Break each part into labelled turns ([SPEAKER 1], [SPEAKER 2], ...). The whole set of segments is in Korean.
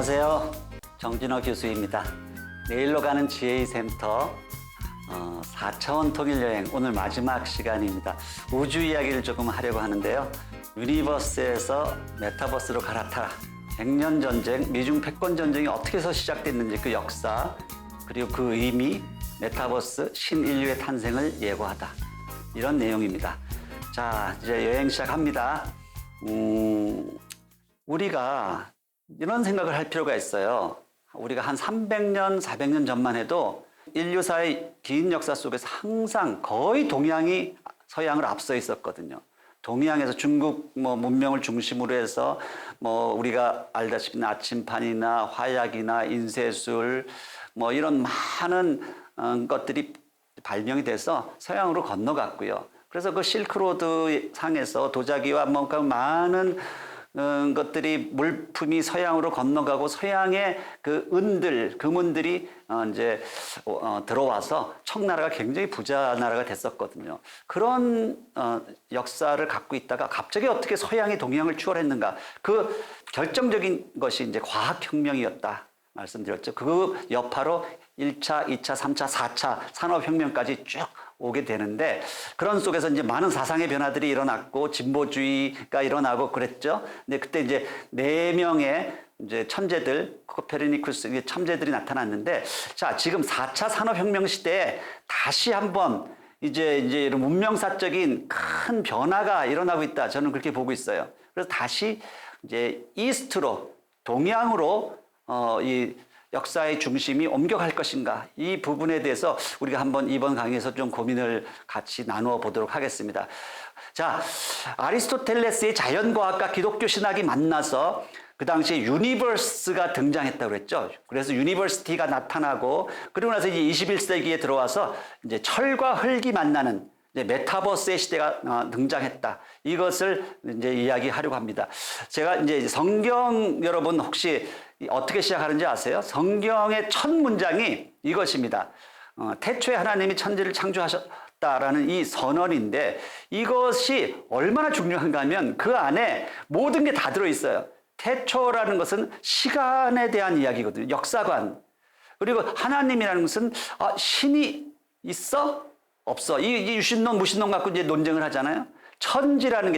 [SPEAKER 1] 안녕하세요. 정진호 교수입니다. 내일로 가는 GA 센터 4차원 통일여행 오늘 마지막 시간입니다. 우주 이야기를 조금 하려고 하는데요. 유니버스에서 메타버스로 갈아타라. 100년 전쟁, 미중 패권 전쟁이 어떻게 해서 시작됐는지 그 역사, 그리고 그 의미, 메타버스 신인류의 탄생을 예고하다. 이런 내용입니다. 자, 이제 여행 시작합니다. 우리가 이런 생각을 할 필요가 있어요. 우리가 한 300년, 400년 전만 해도 인류사의 긴 역사 속에서 항상 거의 동양이 서양을 앞서 있었거든요. 동양에서 중국 문명을 중심으로 해서 우리가 알다시피 나침판이나 화약이나 인쇄술 이런 많은 것들이 발명이 돼서 서양으로 건너갔고요. 그래서 그 실크로드 상에서 도자기와 많은 것들이 물품이 서양으로 건너가고 서양의 그 은들, 금은들이 이제 들어와서 청나라가 굉장히 부자 나라가 됐었거든요. 그런 역사를 갖고 있다가 갑자기 어떻게 서양이 동양을 추월했는가? 그 결정적인 것이 이제 과학혁명이었다 말씀드렸죠. 그 여파로 1차, 2차, 3차, 4차 산업혁명까지 쭉 오게 되는데 그런 속에서 이제 많은 사상의 변화들이 일어났고 진보주의가 일어나고 그랬죠. 근데 그때 이제 4명의 이제 천재들, 코페르니쿠스 천재들이 나타났는데 자, 지금 4차 산업혁명 시대에 다시 한번 이제 이런 문명사적인 큰 변화가 일어나고 있다. 저는 그렇게 보고 있어요. 그래서 다시 이제 이스트로 동양으로 이 역사의 중심이 옮겨갈 것인가 이 부분에 대해서 우리가 한번 이번 강의에서 좀 고민을 같이 나누어 보도록 하겠습니다. 자, 아리스토텔레스의 자연과학과 기독교 신학이 만나서 그 당시에 유니버스가 등장했다고 그랬죠. 그래서 유니버시티가 나타나고 그리고 나서 이제 21세기에 들어와서 이제 철과 흙이 만나는 이제 메타버스의 시대가 등장했다. 이것을 이제 이야기하려고 합니다. 제가 이제 성경 여러분 혹시 어떻게 시작하는지 아세요? 성경의 첫 문장이 이것입니다. 태초에 하나님이 천지를 창조하셨다라는 이 선언인데 이것이 얼마나 중요한가 하면 그 안에 모든 게 다 들어있어요. 태초라는 것은 시간에 대한 이야기거든요. 역사관. 그리고 하나님이라는 것은 신이 있어? 없어. 이 유신론, 무신론 갖고 이제 논쟁을 하잖아요. 천이라는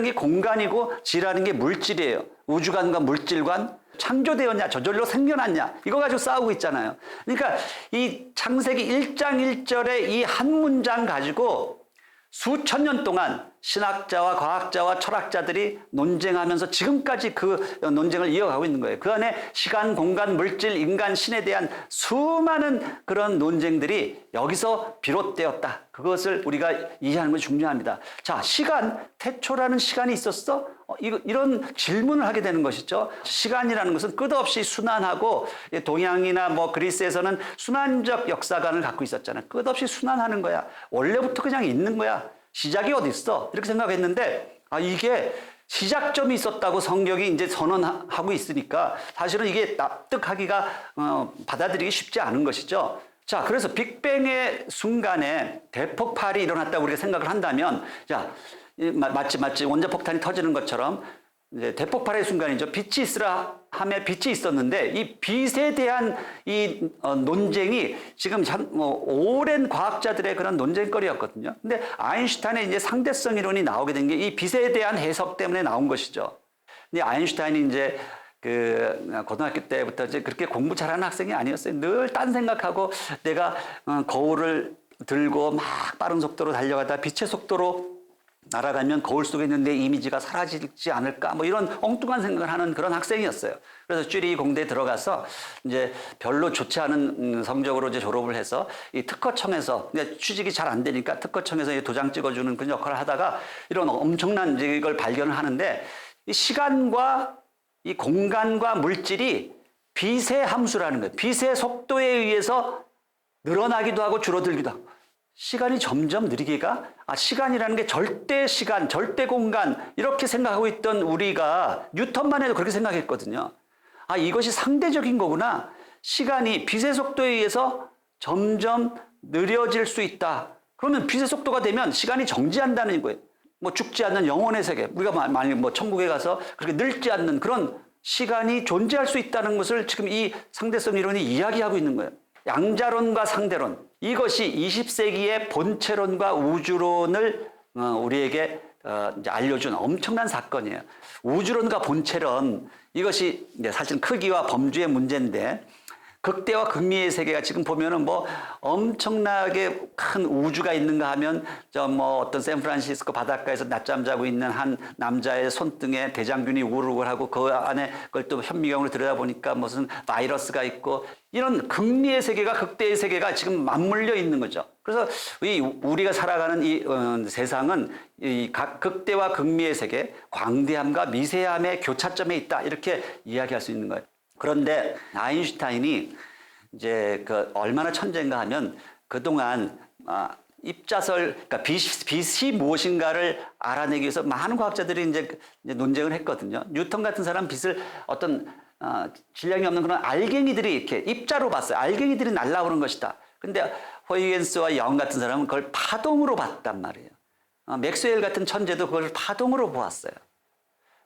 [SPEAKER 1] 게 공간이고 지라는 게 물질이에요. 우주관과 물질관. 창조되었냐, 저절로 생겨났냐. 이거 가지고 싸우고 있잖아요. 그러니까 이 창세기 1장 1절의 이 한 문장 가지고 수천 년 동안 신학자와 과학자와 철학자들이 논쟁하면서 지금까지 그 논쟁을 이어가고 있는 거예요. 그 안에 시간, 공간, 물질, 인간, 신에 대한 수많은 그런 논쟁들이 여기서 비롯되었다. 그것을 우리가 이해하는 것이 중요합니다. 자, 시간, 태초라는 시간이 있었어? 이런 질문을 하게 되는 것이죠. 시간이라는 것은 끝없이 순환하고 동양이나 그리스에서는 순환적 역사관을 갖고 있었잖아요. 끝없이 순환하는 거야. 원래부터 그냥 있는 거야. 시작이 어디 있어? 이렇게 생각했는데 이게 시작점이 있었다고 성경이 이제 선언하고 있으니까 사실은 이게 납득하기가 받아들이기 쉽지 않은 것이죠. 자, 그래서 빅뱅의 순간에 대폭발이 일어났다고 우리가 생각을 한다면 자, 마치 원자폭탄이 터지는 것처럼 이제 대폭발의 순간이죠. 빛이 있으라 함에 빛이 있었는데 이 빛에 대한 이 논쟁이 지금 오랜 과학자들의 그런 논쟁거리였거든요. 근데 아인슈타인의 이제 상대성 이론이 나오게 된 게 이 빛에 대한 해석 때문에 나온 것이죠. 근데 아인슈타인이 이제 그 고등학교 때부터 이제 그렇게 공부 잘하는 학생이 아니었어요. 늘 딴 생각하고 내가 거울을 들고 막 빠른 속도로 달려가다 빛의 속도로 날아가면 거울 속에 있는 내 이미지가 사라지지 않을까 이런 엉뚱한 생각을 하는 그런 학생이었어요. 그래서 쭈리 공대에 들어가서 이제 별로 좋지 않은 성적으로 이제 졸업을 해서 이 특허청에서 취직이 잘 안 되니까 특허청에서 도장 찍어주는 그런 역할을 하다가 이런 엄청난 이걸 발견을 하는데 이 시간과 이 공간과 물질이 빛의 함수라는 거예요. 빛의 속도에 의해서 늘어나기도 하고 줄어들기도 하고. 시간이 점점 느리게가 시간이라는 게 절대 시간, 절대 공간 이렇게 생각하고 있던 우리가 뉴턴만 해도 그렇게 생각했거든요. 이것이 상대적인 거구나. 시간이 빛의 속도에 의해서 점점 느려질 수 있다. 그러면 빛의 속도가 되면 시간이 정지한다는 거예요. 죽지 않는 영혼의 세계. 우리가 만약 천국에 가서 그렇게 늙지 않는 그런 시간이 존재할 수 있다는 것을 지금 이 상대성 이론이 이야기하고 있는 거예요. 양자론과 상대론, 이것이 20세기의 본체론과 우주론을 우리에게 이제 알려준 엄청난 사건이에요. 우주론과 본체론, 이것이 이제 사실 크기와 범주의 문제인데, 극대와 극미의 세계가 지금 보면은 뭐 엄청나게 큰 우주가 있는가 하면 저 뭐 어떤 샌프란시스코 바닷가에서 낮잠 자고 있는 한 남자의 손등에 대장균이 우글우글하고 그 안에 그걸 또 현미경으로 들여다보니까 무슨 바이러스가 있고, 이런 극미의 세계가 극대의 세계가 지금 맞물려 있는 거죠. 그래서 우리가 살아가는 이 세상은 이 각 극대와 극미의 세계, 광대함과 미세함의 교차점에 있다, 이렇게 이야기할 수 있는 거예요. 그런데 아인슈타인이 이제 그 얼마나 천재인가 하면 그동안 입자설, 그러니까 빛이 무엇인가를 알아내기 위해서 많은 과학자들이 이제 논쟁을 했거든요. 뉴턴 같은 사람 빛을 어떤 질량이 없는 그런 알갱이들이 이렇게 입자로 봤어요. 알갱이들이 날아오는 것이다. 근데 허이겐스와 영 같은 사람은 그걸 파동으로 봤단 말이에요. 맥스웰 같은 천재도 그걸 파동으로 보았어요.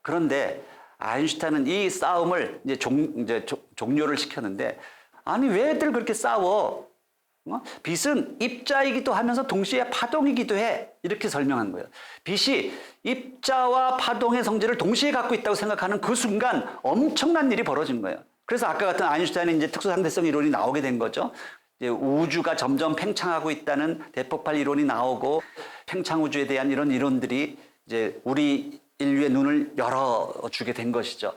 [SPEAKER 1] 그런데 아인슈타인은 이 싸움을 이제 종료를 시켰는데, 아니 왜들 그렇게 싸워? 빛은 입자이기도 하면서 동시에 파동이기도 해. 이렇게 설명한 거예요. 빛이 입자와 파동의 성질을 동시에 갖고 있다고 생각하는 그 순간 엄청난 일이 벌어진 거예요. 그래서 아까 같은 아인슈타인의 이제 특수상대성 이론이 나오게 된 거죠. 이제 우주가 점점 팽창하고 있다는 대폭발 이론이 나오고, 팽창우주에 대한 이런 이론들이 이제 우리 인류의 눈을 열어주게 된 것이죠.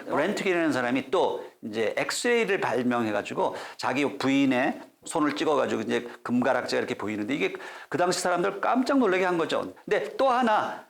[SPEAKER 1] 렌트겐이라는 사람이 또 이제 엑스레이를 발명해가지고 자기 부인의 손을 찍어가지고 이제 금가락지가 이렇게 보이는데, 이게 그 당시 사람들 깜짝 놀라게 한 거죠. 근데 또 하나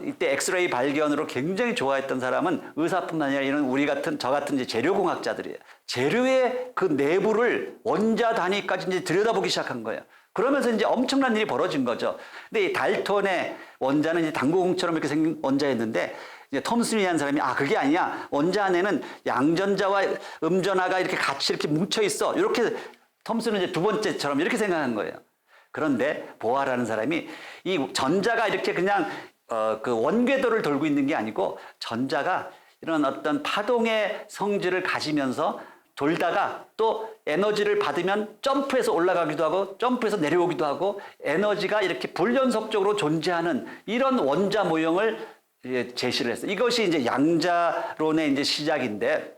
[SPEAKER 1] 이때 엑스레이 발견으로 굉장히 좋아했던 사람은 의사뿐만 아니라 이런 우리 같은 저 같은 이제 재료공학자들이에요. 재료의 그 내부를 원자 단위까지 이제 들여다보기 시작한 거예요. 그러면서 이제 엄청난 일이 벌어진 거죠. 근데 이 달톤의 원자는 이제 당구공처럼 이렇게 생긴 원자였는데, 이제 톰슨이라는 사람이 그게 아니야. 원자 안에는 양전자와 음전하가 이렇게 같이 이렇게 뭉쳐 있어. 이렇게 톰슨은 이제 두 번째처럼 이렇게 생각한 거예요. 그런데 보아라는 사람이 이 전자가 이렇게 그냥 그 원궤도를 돌고 있는 게 아니고, 전자가 이런 어떤 파동의 성질을 가지면서 돌다가 또 에너지를 받으면 점프해서 올라가기도 하고 점프해서 내려오기도 하고, 에너지가 이렇게 불연속적으로 존재하는 이런 원자 모형을 제시를 했어요. 이것이 이제 양자론의 이제 시작인데,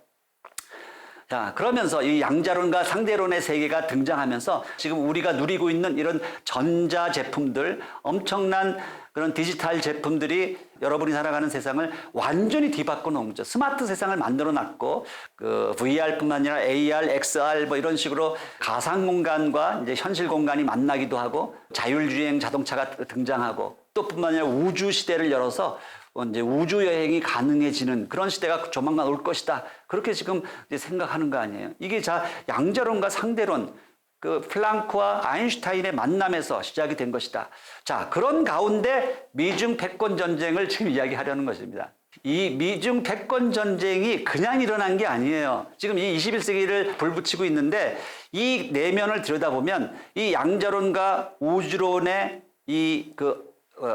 [SPEAKER 1] 자, 그러면서 이 양자론과 상대론의 세계가 등장하면서 지금 우리가 누리고 있는 이런 전자 제품들, 엄청난 그런 디지털 제품들이 여러분이 살아가는 세상을 완전히 뒤바꿔 놓은 거죠. 스마트 세상을 만들어 놨고, 그 VR뿐만 아니라 AR, XR 뭐 이런 식으로 가상 공간과 이제 현실 공간이 만나기도 하고, 자율주행 자동차가 등장하고, 또 뿐만 아니라 우주 시대를 열어서 이제 우주 여행이 가능해지는 그런 시대가 조만간 올 것이다. 그렇게 지금 이제 생각하는 거 아니에요. 이게 양자론과 상대론, 그 플랑크와 아인슈타인의 만남에서 시작이 된 것이다. 자, 그런 가운데 미중 패권 전쟁을 지금 이야기하려는 것입니다. 이 미중 패권 전쟁이 그냥 일어난 게 아니에요. 지금 이 21세기를 불붙이고 있는데, 이 내면을 들여다보면 이 양자론과 우주론의 이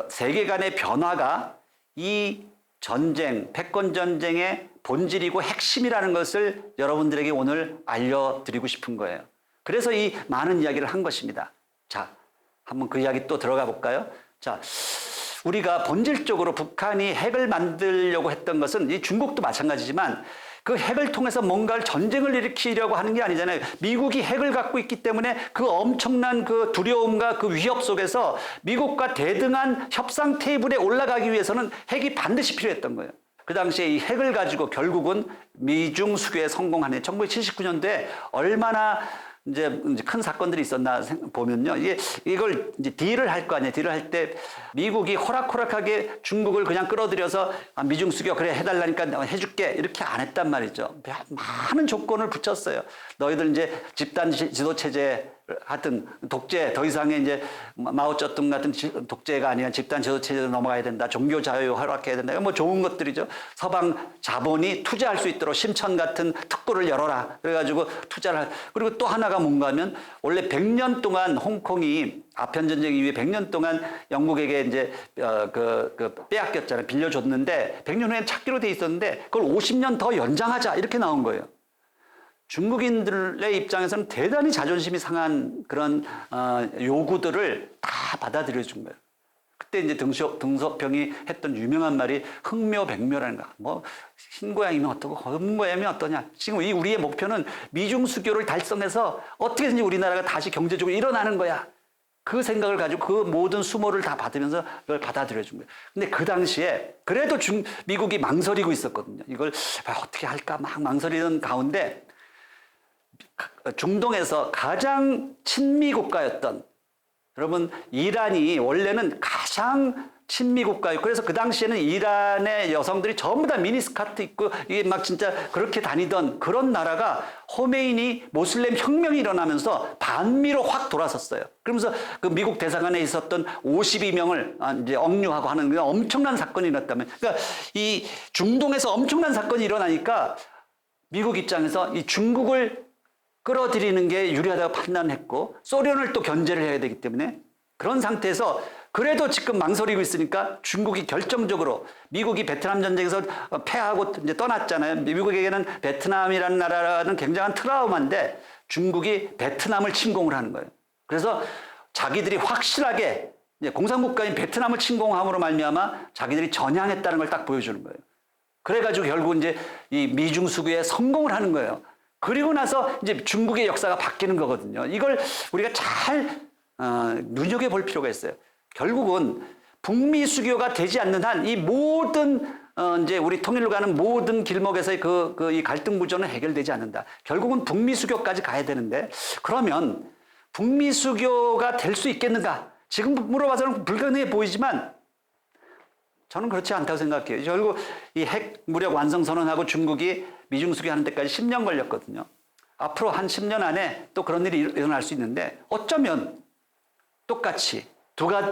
[SPEAKER 1] 세계관의 변화가 이 전쟁, 패권 전쟁의 본질이고 핵심이라는 것을 여러분들에게 오늘 알려드리고 싶은 거예요. 그래서 이 많은 이야기를 한 것입니다. 자, 한번 그 이야기 또 들어가 볼까요? 자, 우리가 본질적으로 북한이 핵을 만들려고 했던 것은, 이 중국도 마찬가지지만, 그 핵을 통해서 뭔가를 전쟁을 일으키려고 하는 게 아니잖아요. 미국이 핵을 갖고 있기 때문에 그 엄청난 그 두려움과 그 위협 속에서 미국과 대등한 협상 테이블에 올라가기 위해서는 핵이 반드시 필요했던 거예요. 그 당시에 이 핵을 가지고 결국은 미중 수교에 성공하는 1979년도에 얼마나 이제 큰 사건들이 있었나 보면요. 이걸 이제 딜을 할 거 아니에요. 딜을 할 때 미국이 호락호락하게 중국을 그냥 끌어들여서 미중 수교 그래 해달라니까 내가 해줄게 이렇게 안 했단 말이죠. 많은 조건을 붙였어요. 너희들 이제 집단 지도 체제 하여튼 독재 더 이상의 이제 마오쩌둥 같은 독재가 아니라 집단 지도체제로 넘어가야 된다. 종교 자유 허락해야 된다. 뭐 좋은 것들이죠. 서방 자본이 투자할 수 있도록 심천 같은 특구를 열어라. 그래가지고 투자를 그리고 또 하나가 뭔가 하면 원래 100년 동안 홍콩이 아편 전쟁 이후에 100년 동안 영국에게 이제 빼앗겼잖아요. 빌려줬는데 100년 후에 찾기로 돼 있었는데 그걸 50년 더 연장하자 이렇게 나온 거예요. 중국인들의 입장에서는 대단히 자존심이 상한 그런 요구들을 다 받아들여 준 거예요. 그때 이제 등소평이 했던 유명한 말이 흥묘백묘라는 거. 뭐 흰고양이면 어떠고 검고양이면 어떠냐. 지금 우리의 목표는 미중 수교를 달성해서 어떻게든지 우리나라가 다시 경제적으로 일어나는 거야. 그 생각을 가지고 그 모든 수모를 다 받으면서 이걸 받아들여 준 거예요. 근데 그 당시에 그래도 미국이 망설이고 있었거든요. 이걸 어떻게 할까 막 망설이던 가운데 중동에서 가장 친미 국가였던 여러분 이란이 원래는 가장 친미 국가였고 그래서 그 당시에는 이란의 여성들이 전부 다 미니스커트 입고 이게 막 진짜 그렇게 다니던 그런 나라가 호메이니 모슬렘 혁명이 일어나면서 반미로 확 돌아섰어요. 그러면서 그 미국 대사관에 있었던 52명을 이제 억류하고 하는 엄청난 사건이 일어났다면 그러니까 이 중동에서 엄청난 사건이 일어나니까 미국 입장에서 이 중국을 끌어들이는 게 유리하다고 판단했고 소련을 또 견제를 해야 되기 때문에 그런 상태에서 그래도 지금 망설이고 있으니까 중국이 결정적으로 미국이 베트남 전쟁에서 패하고 이제 떠났잖아요. 미국에게는 베트남이라는 나라는 굉장한 트라우마인데 중국이 베트남을 침공을 하는 거예요. 그래서 자기들이 확실하게 이제 공산국가인 베트남을 침공함으로 말미암아 자기들이 전향했다는 걸 딱 보여주는 거예요. 그래가지고 결국 이제 이 미중 수교에 성공을 하는 거예요. 그리고 나서 이제 중국의 역사가 바뀌는 거거든요. 이걸 우리가 잘 눈여겨볼 필요가 있어요. 결국은 북미 수교가 되지 않는 한 이 모든 이제 우리 통일로 가는 모든 길목에서의 이 갈등 구조는 해결되지 않는다. 결국은 북미 수교까지 가야 되는데 그러면 북미 수교가 될 수 있겠는가? 지금 물어봐서는 불가능해 보이지만 저는 그렇지 않다고 생각해요. 결국 이 핵 무력 완성 선언하고 중국이 미중 수교하는 데까지 10년 걸렸거든요. 앞으로 한 10년 안에 또 그런 일이 일어날 수 있는데 어쩌면 똑같이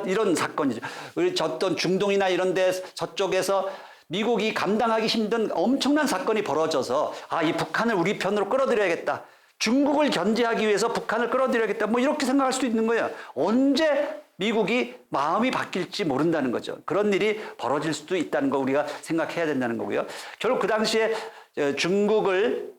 [SPEAKER 1] 이런 사건이죠. 우리 어떤 중동이나 이런 데 저쪽에서 미국이 감당하기 힘든 엄청난 사건이 벌어져서 이 북한을 우리 편으로 끌어들여야겠다. 중국을 견제하기 위해서 북한을 끌어들여야겠다. 뭐 이렇게 생각할 수도 있는 거예요. 언제 미국이 마음이 바뀔지 모른다는 거죠. 그런 일이 벌어질 수도 있다는 거 우리가 생각해야 된다는 거고요. 결국 그 당시에 중국을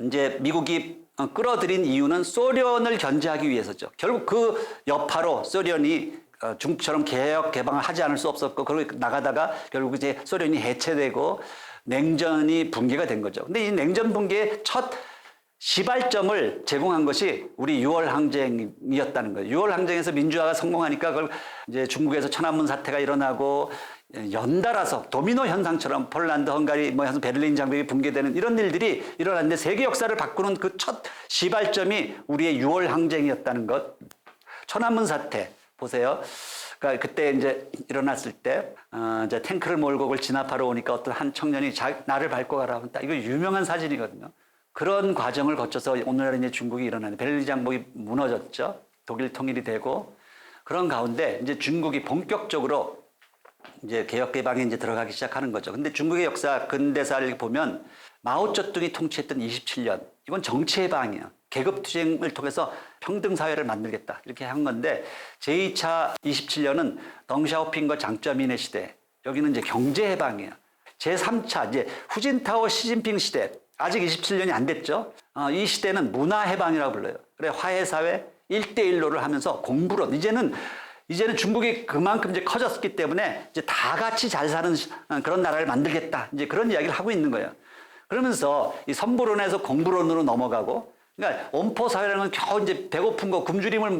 [SPEAKER 1] 이제 미국이 끌어들인 이유는 소련을 견제하기 위해서죠. 결국 그 여파로 소련이 중국처럼 개혁 개방을 하지 않을 수 없었고 그러고 나가다가 결국 이제 소련이 해체되고 냉전이 붕괴가 된 거죠. 근데 이 냉전 붕괴의 첫 시발점을 제공한 것이 우리 6월 항쟁이었다는 거예요. 6월 항쟁에서 민주화가 성공하니까 그걸 이제 중국에서 천안문 사태가 일어나고 연달아서 도미노 현상처럼 폴란드, 헝가리, 뭐 해서 베를린 장벽이 붕괴되는 이런 일들이 일어났는데 세계 역사를 바꾸는 그 첫 시발점이 우리의 6월 항쟁이었다는 것. 천안문 사태 보세요. 그러니까 그때 이제 일어났을 때 이제 탱크를 몰고 그걸 진압하러 오니까 어떤 한 청년이 나를 밟고 가라. 이거 유명한 사진이거든요. 그런 과정을 거쳐서 오늘날 이제 중국이 일어나는 베를린 장벽이 무너졌죠. 독일 통일이 되고 그런 가운데 이제 중국이 본격적으로 이제 개혁 개방에 이제 들어가기 시작하는 거죠. 근데 중국의 역사 근대사를 보면 마오쩌둥이 통치했던 27년 이건 정치 해방이에요. 계급 투쟁을 통해서 평등 사회를 만들겠다 이렇게 한 건데 제2차 27년은 덩샤오핑과 장쩌민의 시대 여기는 이제 경제 해방이에요. 제3차 이제 후진타오 시진핑 시대 아직 27년이 안 됐죠. 이 시대는 문화 해방이라고 불러요. 그래 화해 사회 1대1로를 하면서 공부론 이제는 중국이 그만큼 이제 커졌기 때문에 이제 다 같이 잘 사는 그런 나라를 만들겠다. 이제 그런 이야기를 하고 있는 거예요. 그러면서 이 선부론에서 공부론으로 넘어가고 그러니까 엄포 사회라는 건 겨우 이제 배고픈 거 굶주림을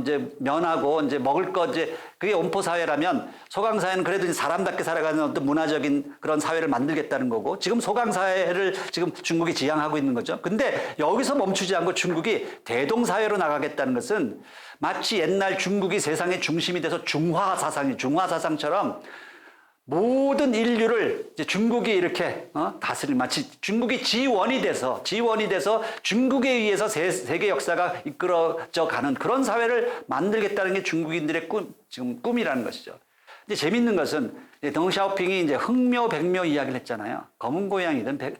[SPEAKER 1] 이제 면하고 이제 먹을 거 이제 그게 엄포 사회라면 소강 사회는 그래도 사람답게 살아가는 어떤 문화적인 그런 사회를 만들겠다는 거고 지금 소강 사회를 지금 중국이 지향하고 있는 거죠. 근데 여기서 멈추지 않고 중국이 대동 사회로 나가겠다는 것은 마치 옛날 중국이 세상의 중심이 돼서 중화 사상처럼 모든 인류를 이제 중국이 이렇게 다스릴 마치 중국이 지원이 돼서 중국에 의해서 세계 역사가 이끌어져 가는 그런 사회를 만들겠다는 게 중국인들의 지금 꿈이라는 것이죠. 근데 재밌는 것은 덩샤오핑이 이제 흑묘 백묘 이야기를 했잖아요. 검은 고양이든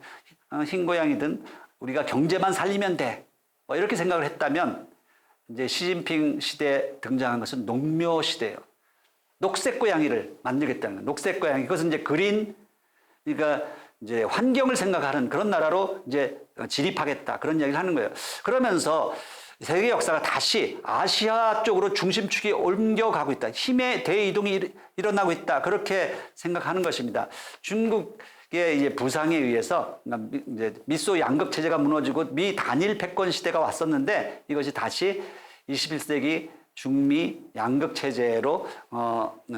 [SPEAKER 1] 흰 고양이든 우리가 경제만 살리면 돼. 뭐 이렇게 생각을 했다면 이제 시진핑 시대에 등장한 것은 농묘 시대예요. 녹색 고양이를 만들겠다는 거예요. 녹색 고양이. 그것은 이제 그린, 그러니까 이제 환경을 생각하는 그런 나라로 이제 진입하겠다. 그런 이야기를 하는 거예요. 그러면서 세계 역사가 다시 아시아 쪽으로 중심축이 옮겨가고 있다. 힘의 대이동이 일어나고 있다. 그렇게 생각하는 것입니다. 중국의 이제 부상에 의해서 이제 미소 양극 체제가 무너지고 미 단일 패권 시대가 왔었는데 이것이 다시 21세기 중미 양극 체제로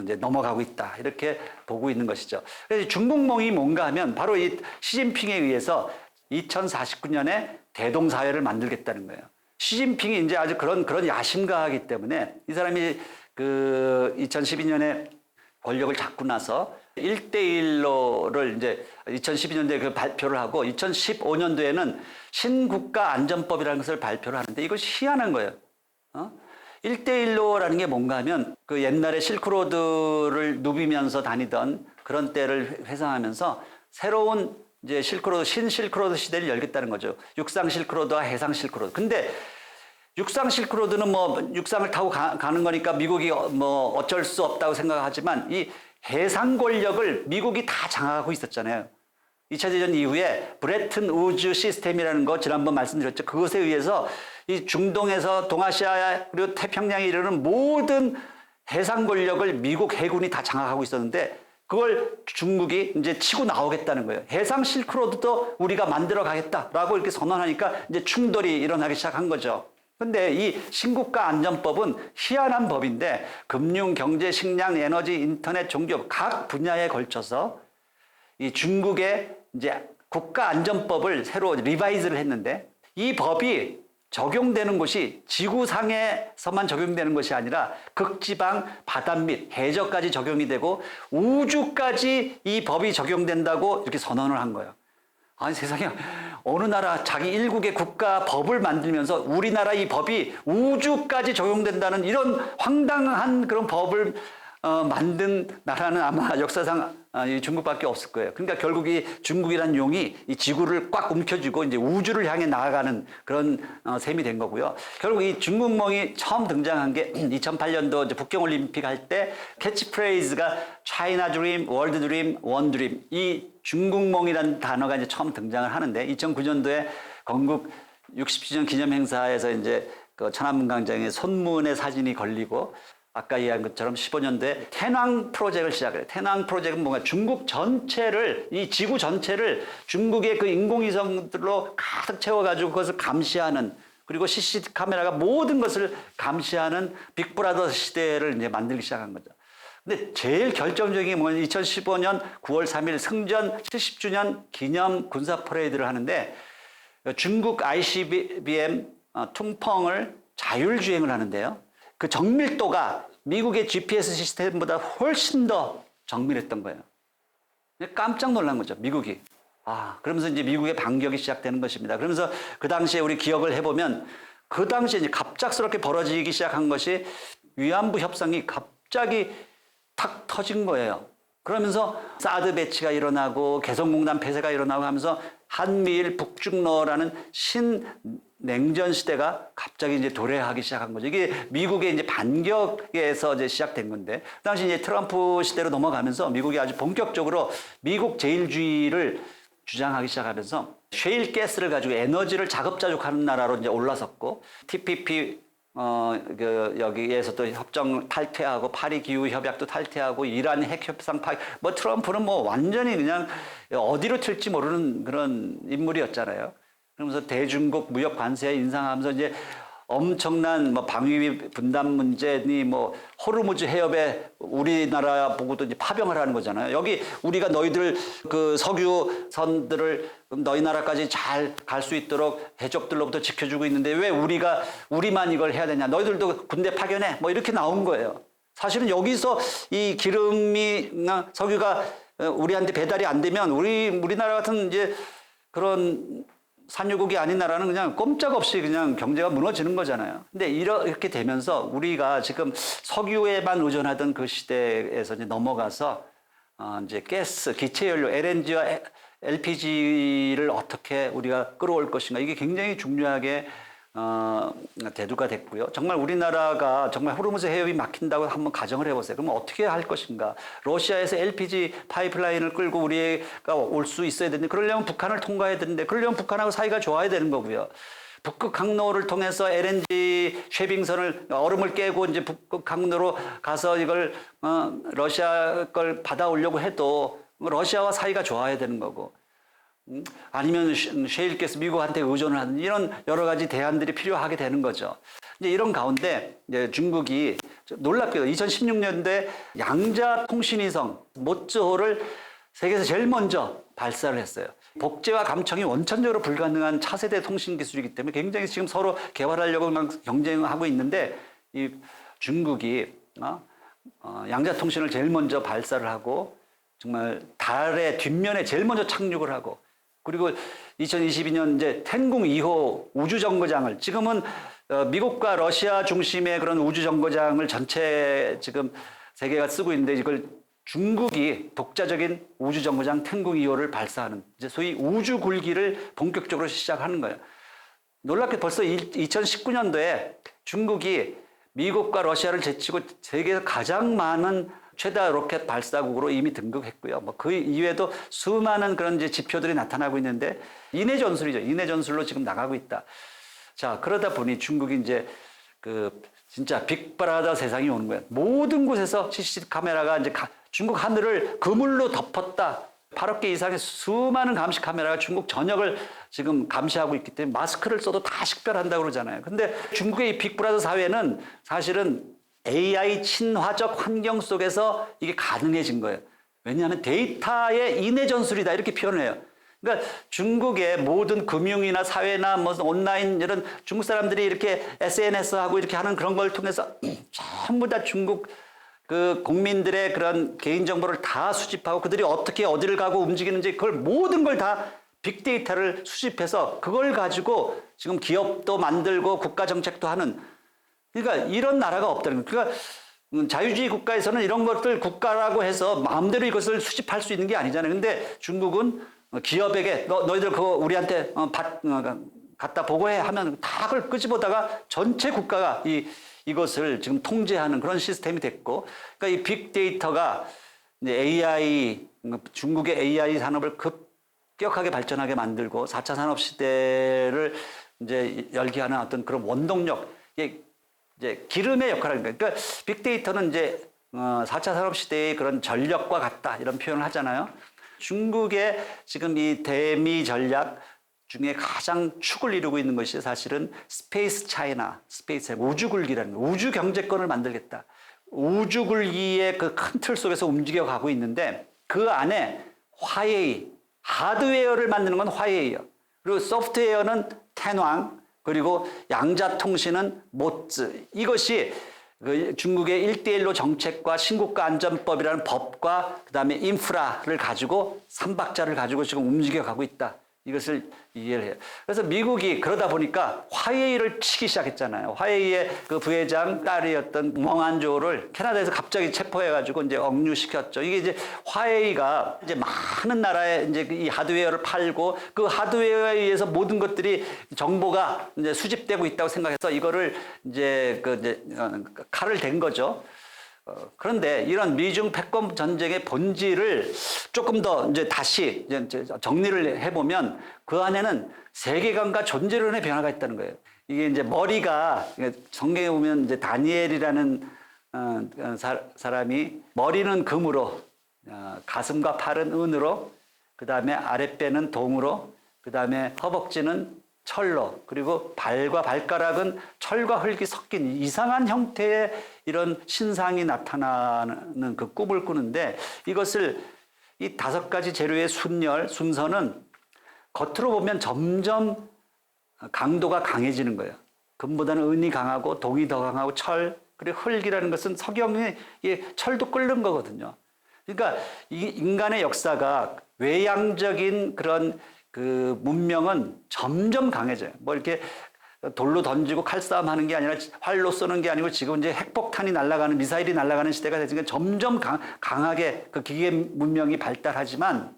[SPEAKER 1] 이제 넘어가고 있다. 이렇게 보고 있는 것이죠. 그래서 중국몽이 뭔가 하면 바로 이 시진핑에 의해서 2049년에 대동사회를 만들겠다는 거예요. 시진핑이 이제 아주 그런 야심가이기 때문에 이 사람이 그 2012년에 권력을 잡고 나서 1대1로를 이제 2012년도에 그 발표를 하고 2015년도에는 신국가 안전법이라는 것을 발표를 하는데 이것이 희한한 거예요. 1대1로라는 게 뭔가 하면 그 옛날에 실크로드를 누비면서 다니던 그런 때를 회상하면서 새로운 이제 신실크로드 시대를 열겠다는 거죠. 육상 실크로드와 해상 실크로드. 근데 육상 실크로드는 뭐 육상을 타고 가는 거니까 미국이 뭐 어쩔 수 없다고 생각하지만 이 해상 권력을 미국이 다 장악하고 있었잖아요. 2차 대전 이후에 브레튼 우즈 시스템이라는 거 지난번 말씀드렸죠. 그것에 의해서 이 중동에서 동아시아 그리고 태평양에 이르는 모든 해상 권력을 미국 해군이 다 장악하고 있었는데 그걸 중국이 이제 치고 나오겠다는 거예요. 해상 실크로드도 우리가 만들어 가겠다라고 이렇게 선언하니까 이제 충돌이 일어나기 시작한 거죠. 근데 이 신국가 안전법은 희한한 법인데 금융, 경제, 식량, 에너지, 인터넷, 종교 각 분야에 걸쳐서 이 중국의 이제 국가 안전법을 새로 리바이즈를 했는데 이 법이 적용되는 곳이 지구상에서만 적용되는 것이 아니라 극지방, 바닷밑, 해저까지 적용이 되고 우주까지 이 법이 적용된다고 이렇게 선언을 한 거예요. 아니 세상에 어느 나라 자기 일국의 국가 법을 만들면서 우리나라 이 법이 우주까지 적용된다는 이런 황당한 그런 법을 만든 나라는 아마 역사상 중국밖에 없을 거예요. 그러니까 결국 이 중국이라는 용이 이 지구를 꽉 움켜쥐고 이제 우주를 향해 나아가는 그런 셈이 된 거고요. 결국 이 중국몽이 처음 등장한 게 2008년도 이제 북경올림픽 할 때 캐치프레이즈가 China Dream, World Dream, One Dream 이 중국몽이라는 단어가 이제 처음 등장을 하는데 2009년도에 건국 60주년 기념행사에서 이제 그 천안문광장에 손문의 사진이 걸리고 아까 이야기한 것처럼 15년도에 태낭 프로젝트를 시작해요. 태낭 프로젝트는 뭔가 중국 전체를, 이 지구 전체를 중국의 그 인공위성들로 가득 채워가지고 그것을 감시하는 그리고 CCTV 카메라가 모든 것을 감시하는 빅브라더 시대를 이제 만들기 시작한 거죠. 근데 제일 결정적인 게 뭐냐면 2015년 9월 3일 승전 70주년 기념 군사 퍼레이드를 하는데 중국 ICBM 퉁펑을 자율주행을 하는데요. 그 정밀도가 미국의 GPS 시스템보다 훨씬 더 정밀했던 거예요. 깜짝 놀란 거죠, 미국이. 그러면서 이제 미국의 반격이 시작되는 것입니다. 그러면서 그 당시에 우리 기억을 해보면 그 당시에 이제 갑작스럽게 벌어지기 시작한 것이 위안부 협상이 갑자기 탁 터진 거예요. 그러면서 사드 배치가 일어나고 개성공단 폐쇄가 일어나고 하면서 한미일 북중러라는 신냉전 시대가 갑자기 이제 도래하기 시작한 거죠. 이게 미국의 이제 반격에서 이제 시작된 건데, 그 당시 이제 트럼프 시대로 넘어가면서 미국이 아주 본격적으로 미국 제일주의를 주장하기 시작하면서 셰일 가스를 가지고 에너지를 자급자족하는 나라로 이제 올라섰고, TPP 여기에서도 협정 탈퇴하고 파리 기후 협약도 탈퇴하고 이란 핵 협상 뭐 트럼프는 뭐 완전히 그냥 어디로 튈지 모르는 그런 인물이었잖아요. 그러면서 대중국 무역 관세 인상하면서 이제 엄청난 뭐 방위비 분담 문제니 뭐 호르무즈 해협에 우리나라 보고도 이제 파병을 하는 거잖아요. 여기 우리가 너희들 그 석유선들을 너희 나라까지 잘 갈 수 있도록 해적들로부터 지켜주고 있는데 왜 우리만 이걸 해야 되냐? 너희들도 군대 파견해. 뭐 이렇게 나온 거예요. 사실은 여기서 이 기름이나 석유가 우리한테 배달이 안 되면 우리나라 같은 이제 그런 산유국이 아닌 나라는 그냥 꼼짝없이 그냥 경제가 무너지는 거잖아요. 근데 이렇게 되면서 우리가 지금 석유에만 의존하던 그 시대에서 이제 넘어가서 이제 가스, 기체연료, LNG와 LPG를 어떻게 우리가 끌어올 것인가, 이게 굉장히 중요하게 대두가 됐고요. 정말 우리나라가 정말 호르무즈 해협이 막힌다고 한번 가정을 해보세요. 그러면 어떻게 할 것인가? 러시아에서 LPG 파이프라인을 끌고 우리가 올 수 있어야 되는데, 그러려면 북한을 통과해야 되는데, 그러려면 북한하고 사이가 좋아야 되는 거고요. 북극 항로를 통해서 LNG 쉐빙선을, 얼음을 깨고 이제 북극 항로로 가서 이걸 러시아 걸 받아오려고 해도 러시아와 사이가 좋아야 되는 거고, 아니면 셰일가스 미국한테 의존을 하는, 이런 여러 가지 대안들이 필요하게 되는 거죠. 이제 이런 가운데 이제 중국이 놀랍게도 2016년도에 양자 통신위성 모쯔호를 세계에서 제일 먼저 발사를 했어요. 복제와 감청이 원천적으로 불가능한 차세대 통신 기술이기 때문에 굉장히 지금 서로 개발하려고 경쟁하고 있는데, 이 중국이 양자 통신을 제일 먼저 발사를 하고 정말 달의 뒷면에 제일 먼저 착륙을 하고, 그리고 2022년 이제 텐궁 2호 우주정거장을, 지금은 미국과 러시아 중심의 그런 우주정거장을 전체 지금 세계가 쓰고 있는데, 이걸 중국이 독자적인 우주정거장 텐궁 2호를 발사하는, 이제 소위 우주 굴기를 본격적으로 시작하는 거예요. 놀랍게 벌써 2019년도에 중국이 미국과 러시아를 제치고 세계에서 가장 많은 최다 로켓 발사국으로 이미 등극했고요. 뭐 그 이외에도 수많은 그런 이제 지표들이 나타나고 있는데, 인해 전술이죠. 인해 전술로 지금 나가고 있다. 자, 그러다 보니 중국이 이제 진짜 빅브라더 세상이 오는 거예요. 모든 곳에서 CCTV 카메라가 이제 중국 하늘을 그물로 덮었다. 8억 개 이상의 수많은 감시 카메라가 중국 전역을 지금 감시하고 있기 때문에 마스크를 써도 다 식별한다고 그러잖아요. 근데 중국의 이 빅브라더 사회는 사실은 AI 친화적 환경 속에서 이게 가능해진 거예요. 왜냐하면 데이터의 인해 전술이다, 이렇게 표현을 해요. 그러니까 중국의 모든 금융이나 사회나 뭐 온라인, 이런 중국 사람들이 이렇게 SNS하고 이렇게 하는 그런 걸 통해서 전부 다 중국 그 국민들의 그런 개인정보를 다 수집하고, 그들이 어떻게 어디를 가고 움직이는지 그걸 모든 걸 다 빅데이터를 수집해서 그걸 가지고 지금 기업도 만들고 국가 정책도 하는, 그러니까 이런 나라가 없다는 거예요. 그러니까 자유주의 국가에서는 이런 것들 국가라고 해서 마음대로 이것을 수집할 수 있는 게 아니잖아요. 근데 중국은 기업에게 너희들 그거 우리한테 갖다 보고해 하면 다 그걸 끄집어다가 전체 국가가 이것을 지금 통제하는 그런 시스템이 됐고, 그러니까 이 빅데이터가 이제 AI, 중국의 AI 산업을 급격하게 발전하게 만들고 4차 산업 시대를 이제 열게 하는 어떤 그런 원동력, 이제 기름의 역할을 하는 거예요. 그러니까 빅데이터는 이제 4차 산업 시대의 그런 전력과 같다, 이런 표현을 하잖아요. 중국의 지금 이 대미 전략 중에 가장 축을 이루고 있는 것이 사실은 스페이스 차이나, 우주굴기라는 거예요. 우주 경제권을 만들겠다. 우주굴기의 그 큰 틀 속에서 움직여 가고 있는데, 그 안에 화웨이, 하드웨어를 만드는 건 화웨이예요. 그리고 소프트웨어는 텐왕, 그리고 양자통신은 모츠. 이것이 그 중국의 1대1로 정책과 신국가 안전법이라는 법과 그다음에 인프라를 가지고, 삼박자를 가지고 지금 움직여 가고 있다. 이것을 이해를 해요. 그래서 미국이 그러다 보니까 화웨이를 치기 시작했잖아요. 화웨이의 그 부회장 딸이었던 멍안조를 캐나다에서 갑자기 체포해가지고 이제 억류시켰죠. 이게 이제 화웨이가 이제 많은 나라에 이제 이 하드웨어를 팔고, 그 하드웨어에 의해서 모든 것들이 정보가 이제 수집되고 있다고 생각해서 이거를 이제 칼을 댄 거죠. 그런데 이런 미중 패권 전쟁의 본질을 조금 더 이제 다시 이제 정리를 해보면, 그 안에는 세계관과 존재론의 변화가 있다는 거예요. 이게 이제 머리가, 성경에 보면 이제 다니엘이라는 사람이 머리는 금으로, 가슴과 팔은 은으로, 그 다음에 아랫배는 동으로, 그 다음에 허벅지는 철로, 그리고 발과 발가락은 철과 흙이 섞인 이상한 형태의 이런 신상이 나타나는 그 꿈을 꾸는데, 이것을 이 5가지 재료의 순서는 겉으로 보면 점점 강도가 강해지는 거예요. 금보다는 은이 강하고, 동이 더 강하고, 철, 그리고 흙이라는 것은 석영이 철도 끓는 거거든요. 그러니까 이 인간의 역사가 외향적인 그런 그 문명은 점점 강해져요. 뭐 이렇게 돌로 던지고 칼싸움 하는 게 아니라 활로 쏘는 게 아니고 지금 이제 핵폭탄이 날아가는 미사일이 날아가는 시대가 되니까 점점 강하게 그 기계 문명이 발달하지만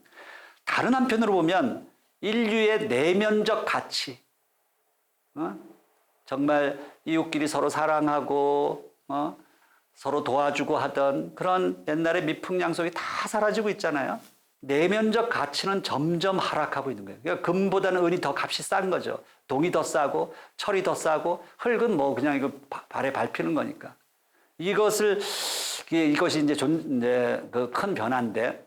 [SPEAKER 1] 다른 한편으로 보면 인류의 내면적 가치, 정말 이웃끼리 서로 사랑하고 서로 도와주고 하던 그런 옛날의 미풍양속이 다 사라지고 있잖아요. 내면적 가치는 점점 하락하고 있는 거예요. 그러니까 금보다는 은이 더 값이 싼 거죠. 동이 더 싸고 철이 더 싸고 흙은 뭐 그냥 이거 발에 밟히는 거니까. 이것이 이제 그 큰 변화인데,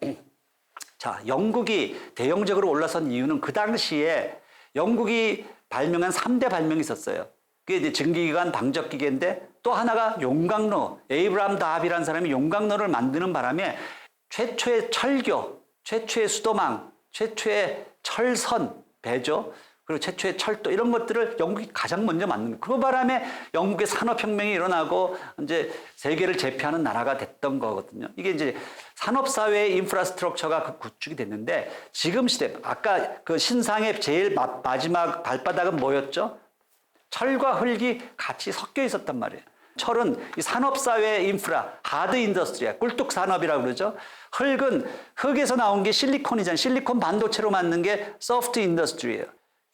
[SPEAKER 1] 자, 영국이 대형적으로 올라선 이유는 그 당시에 영국이 발명한 3대 발명이 있었어요. 그게 이제 증기기관 방적기계인데 또 하나가 용광로, 에이브라함 다합이라는 사람이 용광로를 만드는 바람에 최초의 철교, 최초의 수도망, 최초의 철선, 배죠. 그리고 최초의 철도 이런 것들을 영국이 가장 먼저 만든 거예요. 그 바람에 영국의 산업혁명이 일어나고 이제 세계를 제패하는 나라가 됐던 거거든요. 이게 이제 산업사회의 인프라스트럭처가 구축이 됐는데 지금 시대, 아까 그 신상의 제일 마지막 발바닥은 뭐였죠? 철과 흙이 같이 섞여 있었단 말이에요. 철은 이 산업사회의 인프라, 하드 인더스트리야, 꿀뚝 산업이라고 그러죠. 흙은 흙에서 나온 게 실리콘이잖아요. 실리콘 반도체로 만든 게 소프트 인더스트리예요.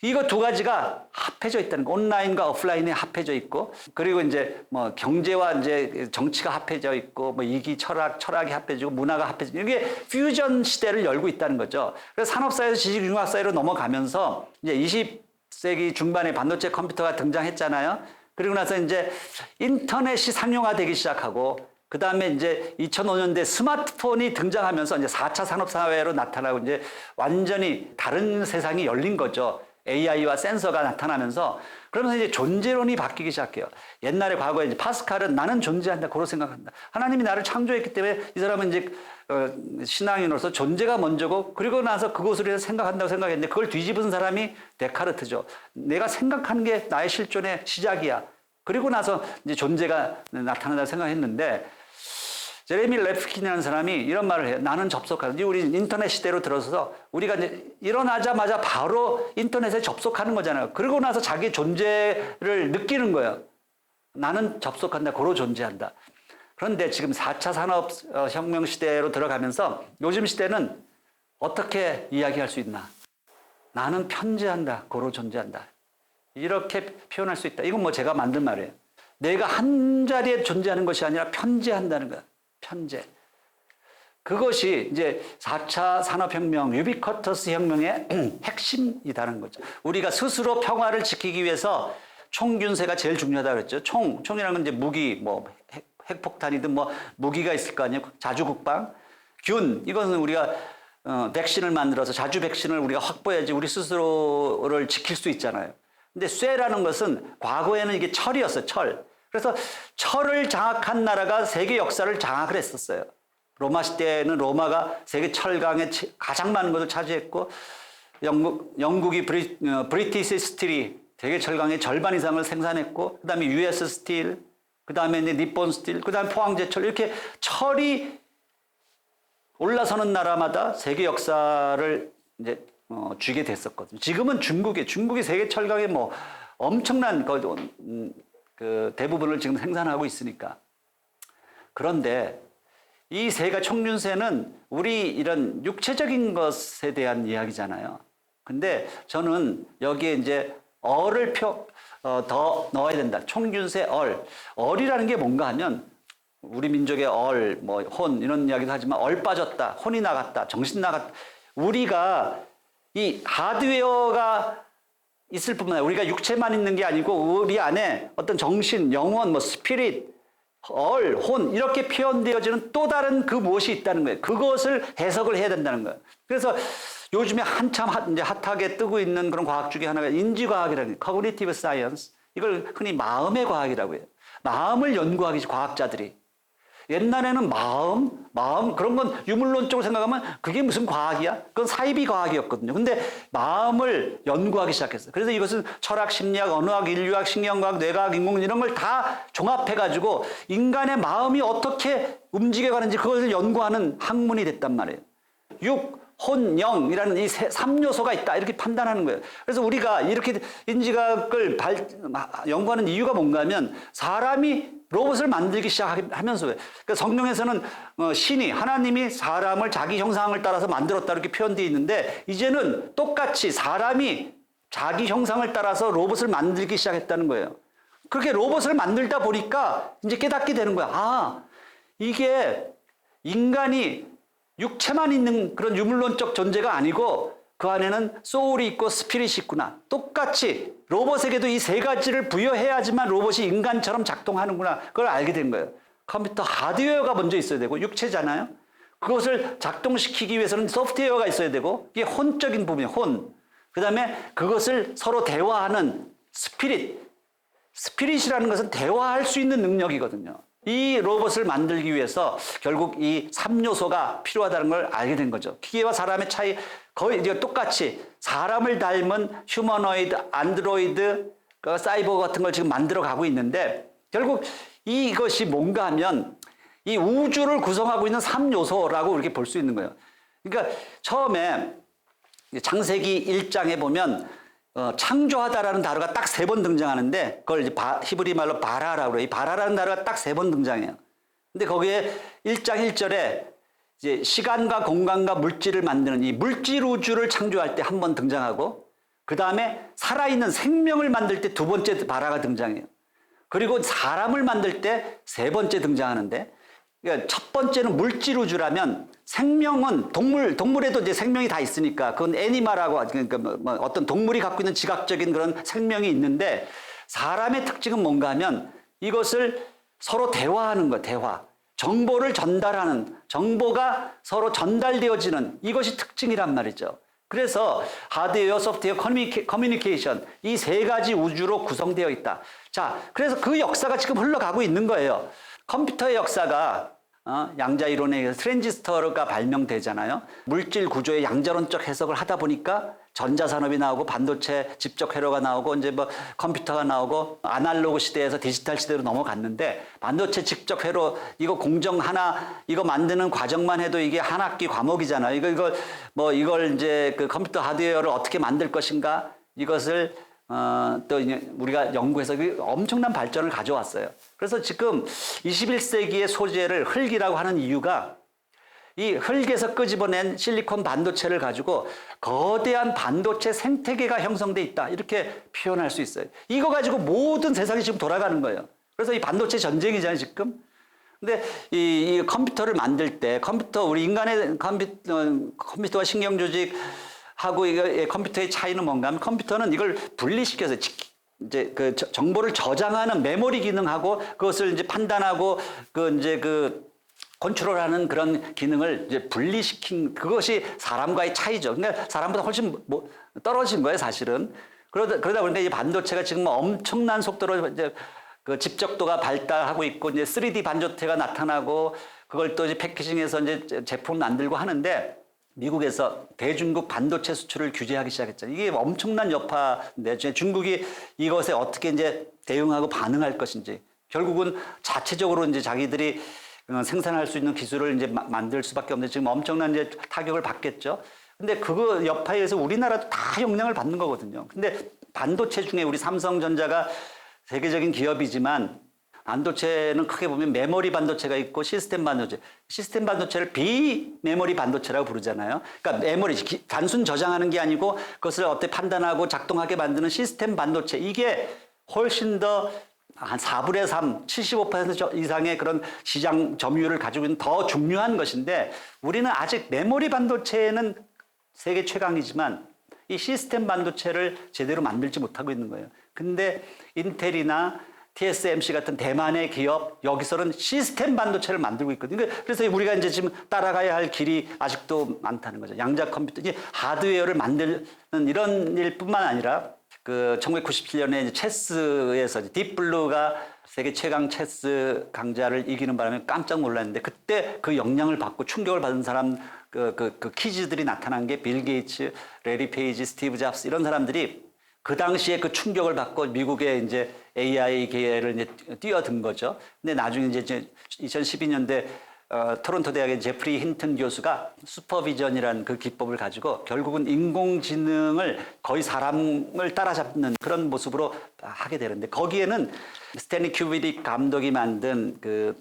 [SPEAKER 1] 이거 두 가지가 합해져 있다는 거. 온라인과 오프라인에 합해져 있고, 그리고 이제 뭐 경제와 이제 정치가 합해져 있고, 뭐 이기 철학이 합해지고, 문화가 합해지고, 이게 퓨전 시대를 열고 있다는 거죠. 그래서 산업사회에서 지식융합사회로 넘어가면서 이제 20세기 중반에 반도체 컴퓨터가 등장했잖아요. 그리고 나서 이제 인터넷이 상용화되기 시작하고, 그 다음에 이제 2005년대 스마트폰이 등장하면서 이제 4차 산업사회로 나타나고 이제 완전히 다른 세상이 열린 거죠. AI와 센서가 나타나면서 그러면서 이제 존재론이 바뀌기 시작해요. 옛날에 과거에 이제 파스칼은 나는 존재한다, 그로 생각한다. 하나님이 나를 창조했기 때문에 이 사람은 이제 신앙인으로서 존재가 먼저고 그리고 나서 그것을 위해서 생각한다고 생각했는데 그걸 뒤집은 사람이 데카르트죠. 내가 생각하는 게 나의 실존의 시작이야. 그리고 나서 이제 존재가 나타난다고 생각했는데 제레미 랩킨이라는 사람이 이런 말을 해요. 나는 접속하는. 우리 인터넷 시대로 들어서서 우리가 이제 일어나자마자 바로 인터넷에 접속하는 거잖아요. 그러고 나서 자기 존재를 느끼는 거예요. 나는 접속한다. 고로 존재한다. 그런데 지금 4차 산업혁명 시대로 들어가면서 요즘 시대는 어떻게 이야기할 수 있나? 나는 편재한다. 고로 존재한다. 이렇게 표현할 수 있다. 이건 뭐 제가 만든 말이에요. 내가 한 자리에 존재하는 것이 아니라 편재한다는 거야. 편재. 그것이 이제 4차 산업혁명, 유비쿼터스 혁명의 핵심이라는 거죠. 우리가 스스로 평화를 지키기 위해서 총균세가 제일 중요하다고 그랬죠. 총이라는 건 이제 무기, 뭐 핵폭탄이든 뭐 무기가 있을 거 아니에요. 자주국방. 이것은 우리가 백신을 만들어서 자주 백신을 우리가 확보해야지 우리 스스로를 지킬 수 있잖아요. 근데 쇠라는 것은 과거에는 이게 철이었어요. 철. 그래서 철을 장악한 나라가 세계 역사를 장악을 했었어요. 로마 시대에는 로마가 세계 철강에 가장 많은 것을 차지했고 영국이 브리티시 스틸이 세계 철강의 절반 이상을 생산했고 그 다음에 US 스틸, 그 다음에 이제 니폰 스틸, 그 다음에 포항제철 이렇게 철이 올라서는 나라마다 세계 역사를 이제 쥐게 됐었거든요. 지금은 중국이 세계 철강의 뭐 엄청난 그 대부분을 지금 생산하고 있으니까. 그런데 이 세가 총균세는 우리 이런 육체적인 것에 대한 이야기잖아요. 근데 저는 여기에 이제 얼을 더 넣어야 된다. 총균세 얼이라는 게 뭔가 하면 우리 민족의 뭐 혼 이런 이야기도 하지만 얼 빠졌다, 혼이 나갔다, 정신 나갔다. 우리가 이 하드웨어가 있을 뿐만 아니라 우리가 육체만 있는 게 아니고 우리 안에 어떤 정신, 영혼, 뭐 스피릿, 혼 이렇게 표현되어지는 또 다른 그 무엇이 있다는 거예요. 그것을 해석을 해야 된다는 거예요. 그래서 요즘에 한참 이제 핫하게 뜨고 있는 그런 과학 중에 하나가 인지과학이라는 Cognitive Science. 이걸 흔히 마음의 과학이라고 해요. 마음을 연구하기 과학자들이. 옛날에는 마음 그런 건 유물론적으로 생각하면 그게 무슨 과학이야? 그건 사이비 과학이었거든요. 근데 마음을 연구하기 시작했어요. 그래서 이것은 철학, 심리학, 언어학, 인류학, 신경과학, 뇌과학, 인공지능 이런 걸 다 종합해가지고 인간의 마음이 어떻게 움직여가는지 그것을 연구하는 학문이 됐단 말이에요. 육, 혼, 영이라는 이 3요소가 있다 이렇게 판단하는 거예요. 그래서 우리가 이렇게 인지학을 연구하는 이유가 뭔가 하면 사람이 로봇을 만들기 시작하면서 그러니까 성경에서는 신이 하나님이 사람을 자기 형상을 따라서 만들었다 이렇게 표현되어 있는데 이제는 똑같이 사람이 자기 형상을 따라서 로봇을 만들기 시작했다는 거예요. 그렇게 로봇을 만들다 보니까 이제 깨닫게 되는 거야. 아, 이게 인간이 육체만 있는 그런 유물론적 존재가 아니고 그 안에는 소울이 있고 스피릿이 있구나. 똑같이 로봇에게도 이 세 가지를 부여해야지만 로봇이 인간처럼 작동하는구나. 그걸 알게 된 거예요. 컴퓨터 하드웨어가 먼저 있어야 되고 육체잖아요. 그것을 작동시키기 위해서는 소프트웨어가 있어야 되고 이게 혼적인 부분이에요. 혼. 그 다음에 그것을 서로 대화하는 스피릿. 스피릿이라는 것은 대화할 수 있는 능력이거든요. 이 로봇을 만들기 위해서 결국 이 3요소가 필요하다는 걸 알게 된 거죠. 기계와 사람의 차이 거의 똑같이 사람을 닮은 휴머노이드, 안드로이드, 사이버 같은 걸 지금 만들어 가고 있는데 결국 이것이 뭔가 하면 이 우주를 구성하고 있는 3요소라고 이렇게 볼 수 있는 거예요. 그러니까 처음에 창세기 1장에 보면 창조하다라는 단어가 딱 3번 등장하는데 그걸 이제 히브리 말로 바라라고 그래요. 이 바라라는 단어가 딱 3번 등장해요. 근데 거기에 1장 1절에 이제 시간과 공간과 물질을 만드는 이 물질 우주를 창조할 때 한 번 등장하고 그 다음에 살아있는 생명을 만들 때 2번째 바라가 등장해요. 그리고 사람을 만들 때 3번째 등장하는데 그러니까 첫 번째는 물질 우주라면 생명은 동물에도 이제 생명이 다 있으니까 그건 애니멀하고 그러니까 뭐 어떤 동물이 갖고 있는 지각적인 그런 생명이 있는데 사람의 특징은 뭔가 하면 이것을 서로 대화하는 거, 대화. 정보를 전달하는, 정보가 서로 전달되어지는 이것이 특징이란 말이죠. 그래서 하드웨어, 소프트웨어, 커뮤니케이션 이 3가지 우주로 구성되어 있다. 자, 그래서 그 역사가 지금 흘러가고 있는 거예요. 컴퓨터의 역사가 양자 이론에 의해서 트랜지스터가 발명되잖아요. 물질 구조의 양자론적 해석을 하다 보니까 전자산업이 나오고 반도체 집적 회로가 나오고 이제 뭐 컴퓨터가 나오고 아날로그 시대에서 디지털 시대로 넘어갔는데 반도체 집적 회로 이거 공정 하나 이거 만드는 과정만 해도 이게 한 학기 과목이잖아요. 이걸 이제 그 컴퓨터 하드웨어를 어떻게 만들 것인가 이것을 또 우리가 연구해서 엄청난 발전을 가져왔어요. 그래서 지금 21세기의 소재를 흙이라고 하는 이유가 이 흙에서 끄집어낸 실리콘 반도체를 가지고 거대한 반도체 생태계가 형성돼 있다. 이렇게 표현할 수 있어요. 이거 가지고 모든 세상이 지금 돌아가는 거예요. 그래서 이 반도체 전쟁이잖아요, 지금. 근데 이 컴퓨터를 만들 때 우리 인간의 컴퓨터와 신경조직 하고 이거 컴퓨터의 차이는 뭔가 하면 컴퓨터는 이걸 분리시켜서 이제 그 정보를 저장하는 메모리 기능하고 그것을 이제 판단하고 컨트롤하는 그런 기능을 이제 분리시킨 그것이 사람과의 차이죠. 그러니까 사람보다 훨씬 떨어진 거예요, 사실은. 그러다 보니까 이 반도체가 지금 엄청난 속도로 이제 그 집적도가 발달하고 있고 이제 3D 반도체가 나타나고 그걸 또 이제 패키징해서 이제 제품 만들고 하는데 미국에서 대중국 반도체 수출을 규제하기 시작했잖아요. 이게 엄청난 여파인데 중국이 이것에 어떻게 이제 대응하고 반응할 것인지 결국은 자체적으로 이제 자기들이 생산할 수 있는 기술을 이제 만들 수밖에 없는데 지금 엄청난 이제 타격을 받겠죠. 근데 그거 여파에 의해서 우리나라도 다 영향을 받는 거거든요. 근데 반도체 중에 우리 삼성전자가 세계적인 기업이지만 반도체는 크게 보면 메모리 반도체가 있고 시스템 반도체. 시스템 반도체를 비메모리 반도체라고 부르잖아요. 그러니까 메모리, 단순 저장하는 게 아니고 그것을 어떻게 판단하고 작동하게 만드는 시스템 반도체. 이게 훨씬 더 한 4분의 3, 75% 이상의 그런 시장 점유율을 가지고 있는 더 중요한 것인데 우리는 아직 메모리 반도체는 세계 최강이지만 이 시스템 반도체를 제대로 만들지 못하고 있는 거예요. 근데 인텔이나 TSMC 같은 대만의 기업 여기서는 시스템 반도체를 만들고 있거든요. 그래서 우리가 이제 지금 따라가야 할 길이 아직도 많다는 거죠. 양자 컴퓨터, 이제 하드웨어를 만드는 이런 일뿐만 아니라 그 1997년에 체스에서 딥블루가 세계 최강 체스 강자를 이기는 바람에 깜짝 놀랐는데 그때 그 영향을 받고 충격을 받은 사람 그 키즈들이 나타난 게 빌 게이츠, 레리 페이지, 스티브 잡스 이런 사람들이 그 당시에 그 충격을 받고 미국의 이제 AI 계열을 이제 뛰어든 거죠. 근데 나중에 이제 2012년대 토론토 대학의 제프리 힌튼 교수가 슈퍼비전이라는 그 기법을 가지고 결국은 인공지능을 거의 사람을 따라잡는 그런 모습으로 하게 되는데 거기에는 스탠리 큐브릭 감독이 만든 그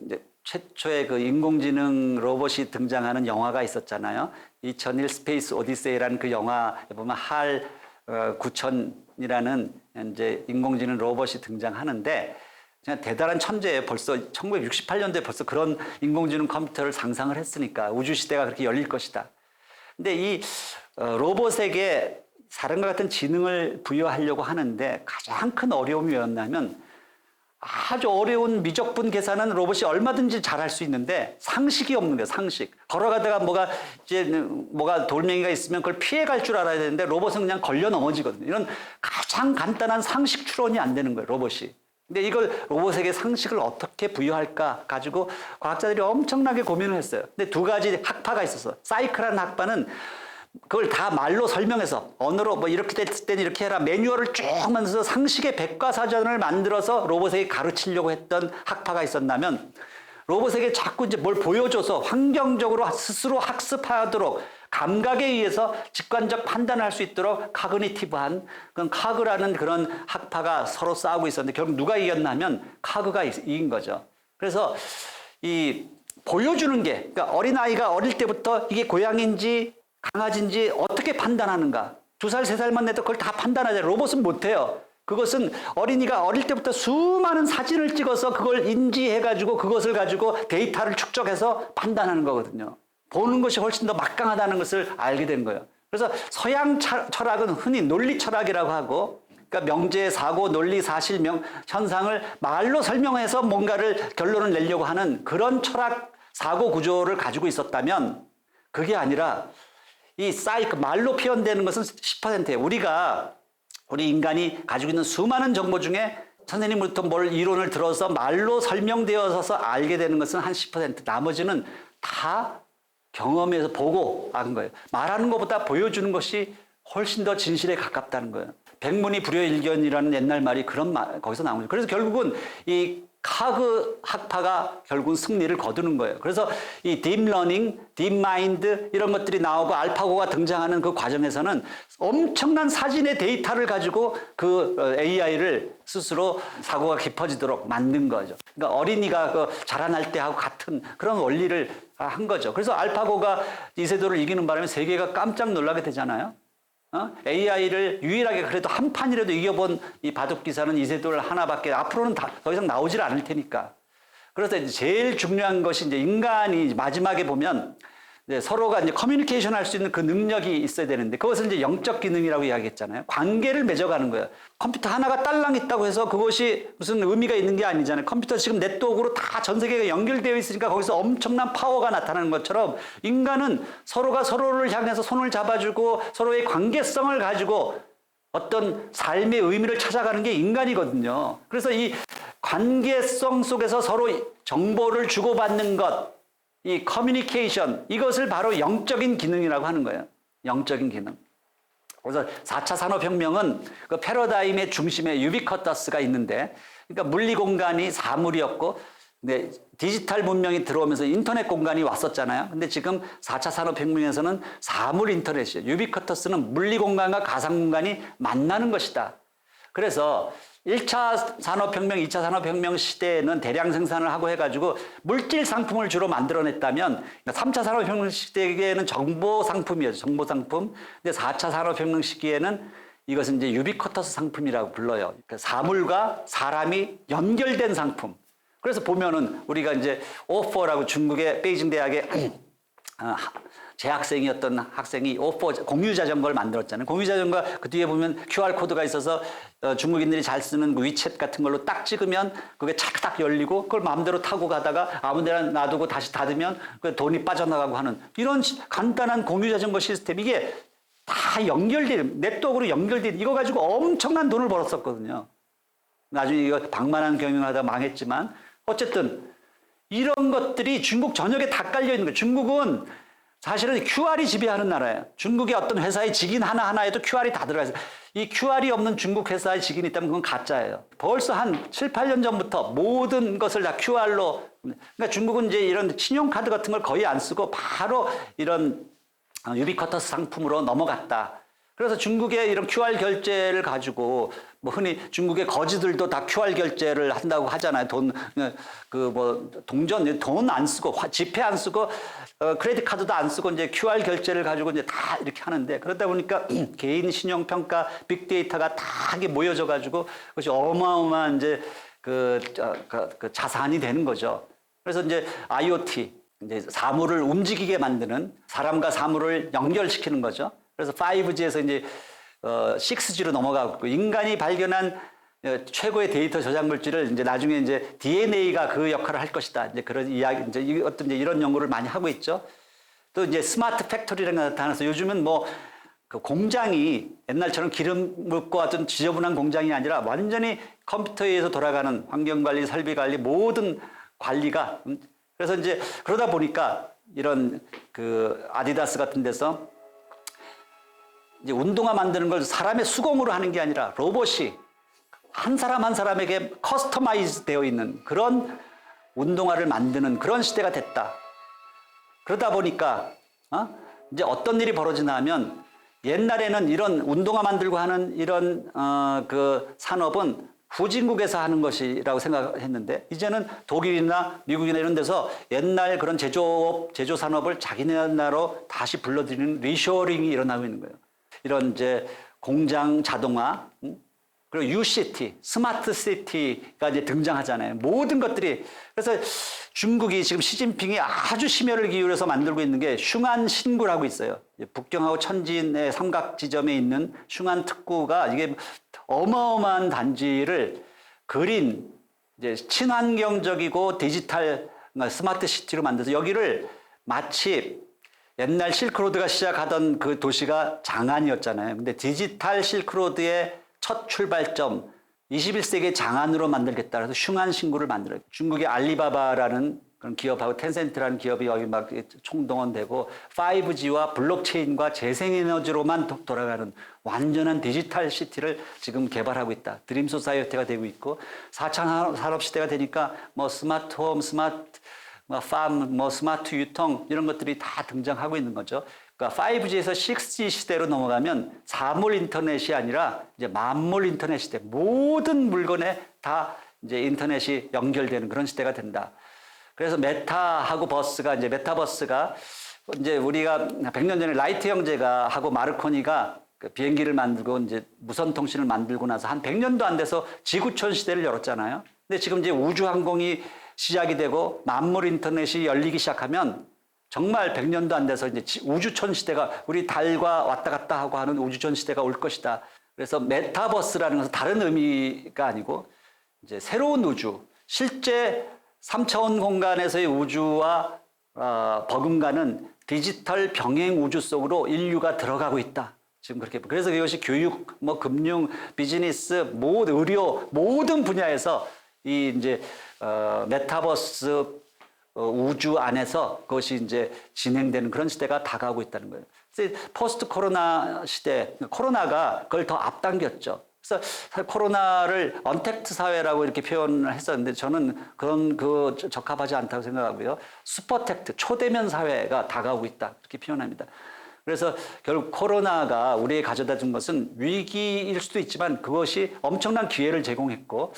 [SPEAKER 1] 최초의 그 인공지능 로봇이 등장하는 영화가 있었잖아요. 2001 스페이스 오디세이라는 그 영화에 보면 할 9000이라는 이제 인공지능 로봇이 등장하는데 그냥 대단한 천재예요. 벌써 1968년도에 벌써 그런 인공지능 컴퓨터를 상상을 했으니까 우주 시대가 그렇게 열릴 것이다. 근데 이 로봇에게 사람과 같은 지능을 부여하려고 하는데 가장 큰 어려움이 뭐였냐면 아주 어려운 미적분 계산은 로봇이 얼마든지 잘할 수 있는데 상식이 없는 거예요. 상식. 걸어가다가 뭐가 돌멩이가 있으면 그걸 피해갈 줄 알아야 되는데 로봇은 그냥 걸려 넘어지거든요. 이런 가장 간단한 상식 추론이 안 되는 거예요. 로봇이. 근데 이걸 로봇에게 상식을 어떻게 부여할까 가지고 과학자들이 엄청나게 고민을 했어요. 근데 두 가지 학파가 있었어. 사이클이라는 학파는 그걸 다 말로 설명해서 언어로 뭐 이렇게 됐을 때는 이렇게 해라 매뉴얼을 쭉 만들어서 상식의 백과사전을 만들어서 로봇에게 가르치려고 했던 학파가 있었다면 로봇에게 자꾸 이제 뭘 보여줘서 환경적으로 스스로 학습하도록 감각에 의해서 직관적 판단을 할 수 있도록 카그니티브한 그런 카그라는 그런 학파가 서로 싸우고 있었는데 결국 누가 이겼냐면 카그가 이긴 거죠. 그래서 이 보여주는 게 그러니까 어린아이가 어릴 때부터 이게 고양이인지 강아지인지 어떻게 판단하는가. 2살, 3살만 돼도 그걸 다 판단하죠. 로봇은 못해요. 그것은 어린이가 어릴 때부터 수많은 사진을 찍어서 그걸 인지해가지고 그것을 가지고 데이터를 축적해서 판단하는 거거든요. 보는 것이 훨씬 더 막강하다는 것을 알게 된 거예요. 그래서 서양 철학은 흔히 논리 철학이라고 하고 그러니까 명제, 사고, 논리, 사실, 현상을 말로 설명해서 뭔가를 결론을 내려고 하는 그런 철학, 사고 구조를 가지고 있었다면 그게 아니라 이 말로 표현되는 것은 10%예요. 우리 인간이 가지고 있는 수많은 정보 중에 선생님부터 뭘 이론을 들어서 말로 설명되어서 알게 되는 것은 한 10%. 나머지는 다 경험에서 보고 아는 거예요. 말하는 것보다 보여주는 것이 훨씬 더 진실에 가깝다는 거예요. 백문이 불여일견이라는 옛날 말이 거기서 나온 거죠. 그래서 결국은 이 카그 학파가 결국은 승리를 거두는 거예요. 그래서 이 딥러닝, 딥마인드 이런 것들이 나오고 알파고가 등장하는 그 과정에서는 엄청난 사진의 데이터를 가지고 그 AI를 스스로 사고가 깊어지도록 만든 거죠. 그러니까 어린이가 그 자라날 때하고 같은 그런 원리를 한 거죠. 그래서 알파고가 이세돌을 이기는 바람에 세계가 깜짝 놀라게 되잖아요. AI를 유일하게 그래도 한 판이라도 이겨본 이 바둑 기사는 이세돌 하나밖에 앞으로는 더 이상 나오질 않을 테니까. 그래서 이제 제일 중요한 것이 이제 인간이 마지막에 보면 이제 서로가 이제 커뮤니케이션 할 수 있는 그 능력이 있어야 되는데 그것은 이제 영적 기능이라고 이야기했잖아요. 관계를 맺어가는 거예요. 컴퓨터 하나가 딸랑 있다고 해서 그것이 무슨 의미가 있는 게 아니잖아요. 컴퓨터 지금 네트워크로 다 전 세계가 연결되어 있으니까 거기서 엄청난 파워가 나타나는 것처럼 인간은 서로가 서로를 향해서 손을 잡아주고 서로의 관계성을 가지고 어떤 삶의 의미를 찾아가는 게 인간이거든요. 그래서 이 관계성 속에서 서로 정보를 주고받는 것 이 커뮤니케이션 이것을 바로 영적인 기능이라고 하는 거예요. 영적인 기능. 그래서 4차 산업혁명은 그 패러다임의 중심에 유비쿼터스가 있는데 그러니까 물리 공간이 사물이었고 근데 디지털 문명이 들어오면서 인터넷 공간이 왔었잖아요. 근데 지금 4차 산업혁명에서는 사물 인터넷이에요. 유비쿼터스는 물리 공간과 가상 공간이 만나는 것이다. 그래서 1차 산업혁명, 2차 산업혁명 시대에는 대량 생산을 하고 해가지고 물질 상품을 주로 만들어냈다면 3차 산업혁명 시대에는 정보 상품이었죠. 정보 상품. 근데 4차 산업혁명 시기에는 이것은 이제 유비쿼터스 상품이라고 불러요. 그러니까 사물과 사람이 연결된 상품. 그래서 보면은 우리가 이제 오퍼라고 중국의 베이징 대학의 재학생이었던 학생이 오퍼 공유 자전거를 만들었잖아요. 공유 자전거 그 뒤에 보면 QR 코드가 있어서 중국인들이 잘 쓰는 그 위챗 같은 걸로 딱 찍으면 그게 착딱 열리고 그걸 마음대로 타고 가다가 아무데나 놔두고 다시 닫으면 그 돈이 빠져나가고 하는 이런 간단한 공유 자전거 시스템 이게 다 연결된 네트워크로 연결된 이거 가지고 엄청난 돈을 벌었었거든요. 나중에 이거 방만한 경영하다 망했지만 어쨌든 이런 것들이 중국 전역에 다 깔려 있는 거예요. 중국은 사실은 QR이 지배하는 나라예요. 중국의 어떤 회사의 직인 하나하나에도 QR이 다 들어가 있어요. 이 QR이 없는 중국 회사의 직인이 있다면 그건 가짜예요. 벌써 한 7, 8년 전부터 모든 것을 다 QR로. 그러니까 중국은 이제 이런 신용카드 같은 걸 거의 안 쓰고 바로 이런 유비쿼터스 상품으로 넘어갔다. 그래서 중국의 이런 QR 결제를 가지고 뭐 흔히 중국의 거지들도 다 QR 결제를 한다고 하잖아요. 동전 돈 안 쓰고 지폐 안 쓰고 크레딧 카드도 안 쓰고 이제 QR 결제를 가지고 이제 다 이렇게 하는데 그러다 보니까 개인 신용 평가 빅데이터가 다 이게 모여져 가지고 그것이 어마어마한 이제 그 자산이 되는 거죠. 그래서 이제 IoT 이제 사물을 움직이게 만드는 사람과 사물을 연결시키는 거죠. 그래서 5G에서 이제 6G로 넘어가고 인간이 발견한 최고의 데이터 저장 물질을 이제 나중에 이제 DNA가 그 역할을 할 것이다. 이제 그런 이야기, 이제 어떤 이제 이런 연구를 많이 하고 있죠. 또 이제 스마트 팩토리라는 게 나타나서 요즘은 뭐 그 공장이 옛날처럼 기름 묻고 어떤 지저분한 공장이 아니라 완전히 컴퓨터에 의해서 돌아가는 환경 관리, 설비 관리 모든 관리가 그래서 이제 그러다 보니까 이런 그 아디다스 같은 데서 이제 운동화 만드는 걸 사람의 수공으로 하는 게 아니라 로봇이 한 사람 한 사람에게 커스터마이즈 되어 있는 그런 운동화를 만드는 그런 시대가 됐다. 그러다 보니까 이제 어떤 일이 벌어지나 하면 옛날에는 이런 운동화 만들고 하는 이런 그 산업은 후진국에서 하는 것이라고 생각했는데 이제는 독일이나 미국이나 이런 데서 옛날 그런 제조 산업을 자기네 나라로 다시 불러들이는 리쇼링이 일어나고 있는 거예요. 이런 이제 공장 자동화, 그리고 UCT, 스마트 시티가 이제 등장하잖아요. 모든 것들이. 그래서 중국이 지금 시진핑이 아주 심혈을 기울여서 만들고 있는 게 슝안 신구라고 있어요. 북경하고 천진의 삼각 지점에 있는 슝안 특구가 이게 어마어마한 단지를 그린 이제 친환경적이고 디지털 스마트 시티로 만들어서 여기를 마치 옛날 실크로드가 시작하던 그 도시가 장안이었잖아요. 근데 디지털 실크로드의 첫 출발점 21세기 장안으로 만들겠다 그래서 슝안 신구를 만들어요. 중국의 알리바바라는 그런 기업하고 텐센트라는 기업이 여기 막 총동원되고 5G와 블록체인과 재생에너지로만 돌아가는 완전한 디지털 시티를 지금 개발하고 있다. 드림 소사이어티가 되고 있고 4차 산업시대가 되니까 뭐 스마트 홈, 스마트 팜, 스마트 유통 이런 것들이 다 등장하고 있는 거죠. 그러니까 5G에서 6G 시대로 넘어가면 사물 인터넷이 아니라 이제 만물 인터넷 시대. 모든 물건에 다 이제 인터넷이 연결되는 그런 시대가 된다. 그래서 메타하고 버스가 이제 메타버스가 이제 우리가 100년 전에 라이트 형제가 하고 마르코니가 그 비행기를 만들고 이제 무선 통신을 만들고 나서 한 100년도 안 돼서 지구촌 시대를 열었잖아요. 근데 지금 이제 우주항공이 시작이 되고 만물 인터넷이 열리기 시작하면 정말 100년도 안 돼서 이제 우주촌 시대가 우리 달과 왔다 갔다 하고 하는 우주촌 시대가 올 것이다. 그래서 메타버스라는 것은 다른 의미가 아니고 이제 새로운 우주, 실제 3차원 공간에서의 우주와 버금가는 디지털 병행 우주 속으로 인류가 들어가고 있다. 지금 그렇게 그래서 이것이 교육, 뭐 금융, 비즈니스, 의료 모든 분야에서 이 이제 메타버스 우주 안에서 그것이 이제 진행되는 그런 시대가 다가오고 있다는 거예요. 그래서 포스트 코로나 시대, 코로나가 그걸 더 앞당겼죠. 그래서 코로나를 언택트 사회라고 이렇게 표현을 했었는데 저는 그런 적합하지 않다고 생각하고요. 슈퍼택트, 초대면 사회가 다가오고 있다. 이렇게 표현합니다. 그래서 결국 코로나가 우리에게 가져다 준 것은 위기일 수도 있지만 그것이 엄청난 기회를 제공했고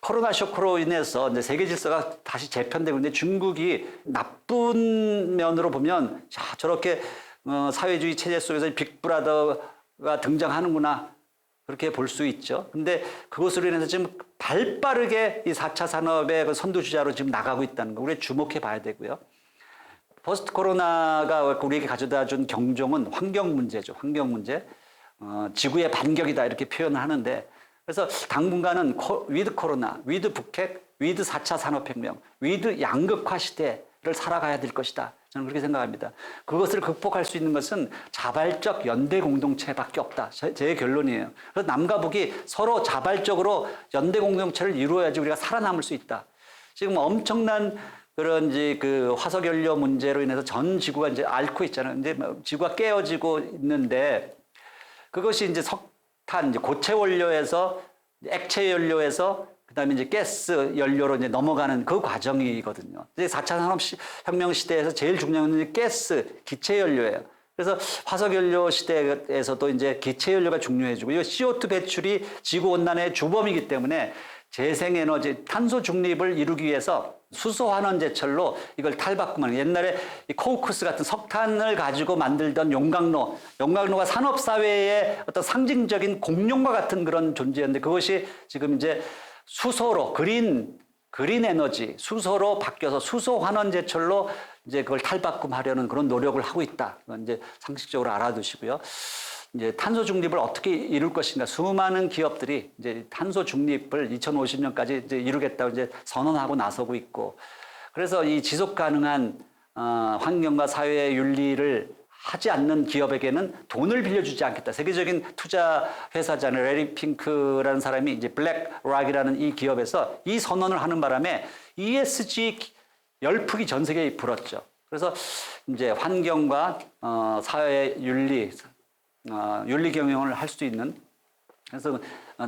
[SPEAKER 1] 코로나 쇼크로 인해서 이제 세계 질서가 다시 재편되고 있는데 중국이 나쁜 면으로 보면 저렇게 사회주의 체제 속에서 빅브라더가 등장하는구나 그렇게 볼 수 있죠. 근데 그것으로 인해서 지금 발빠르게 이 4차 산업의 그 선두주자로 지금 나가고 있다는 거 우리 주목해 봐야 되고요. 포스트 코로나가 우리에게 가져다 준 경종은 환경 문제죠. 환경 문제. 지구의 반격이다 이렇게 표현을 하는데 그래서 당분간은 위드 코로나, 위드 북핵, 위드 4차 산업혁명, 위드 양극화 시대를 살아가야 될 것이다. 저는 그렇게 생각합니다. 그것을 극복할 수 있는 것은 자발적 연대 공동체밖에 없다. 제 결론이에요. 그래서 남과 북이 서로 자발적으로 연대 공동체를 이루어야지 우리가 살아남을 수 있다. 지금 엄청난 그런 이제 그 화석 연료 문제로 인해서 전 지구가 이제 앓고 있잖아요. 이제 지구가 깨어지고 있는데 그것이 이제 석탄, 이제 고체 원료에서 액체 연료에서 그다음에 이제 가스 연료로 이제 넘어가는 그 과정이거든요. 이제 4차 산업혁명 시대에서 제일 중요한 건 가스, 기체 연료예요. 그래서 화석 연료 시대에서도 이제 기체 연료가 중요해지고 이 CO2 배출이 지구 온난화의 주범이기 때문에 재생에너지, 탄소 중립을 이루기 위해서 수소 환원 제철로 이걸 탈바꿈하는 옛날에 이 코우쿠스 같은 석탄을 가지고 만들던 용광로가 산업 사회의 어떤 상징적인 공룡과 같은 그런 존재였는데 그것이 지금 이제 수소로 그린 에너지 수소로 바뀌어서 수소 환원 제철로 이제 그걸 탈바꿈하려는 그런 노력을 하고 있다. 이건 이제 상식적으로 알아두시고요. 이제 탄소 중립을 어떻게 이룰 것인가 수많은 기업들이 이제 탄소 중립을 2050년까지 이제 이루겠다고 이제 선언하고 나서고 있고 그래서 이 지속 가능한 환경과 사회의 윤리를 하지 않는 기업에게는 돈을 빌려주지 않겠다. 세계적인 투자 회사잖아요. 레리 핑크라는 사람이 이제 블랙락이라는 이 기업에서 이 선언을 하는 바람에 ESG 열풍이 전 세계에 불었죠. 그래서 이제 환경과 사회 윤리 경영을 할 수 있는 그래서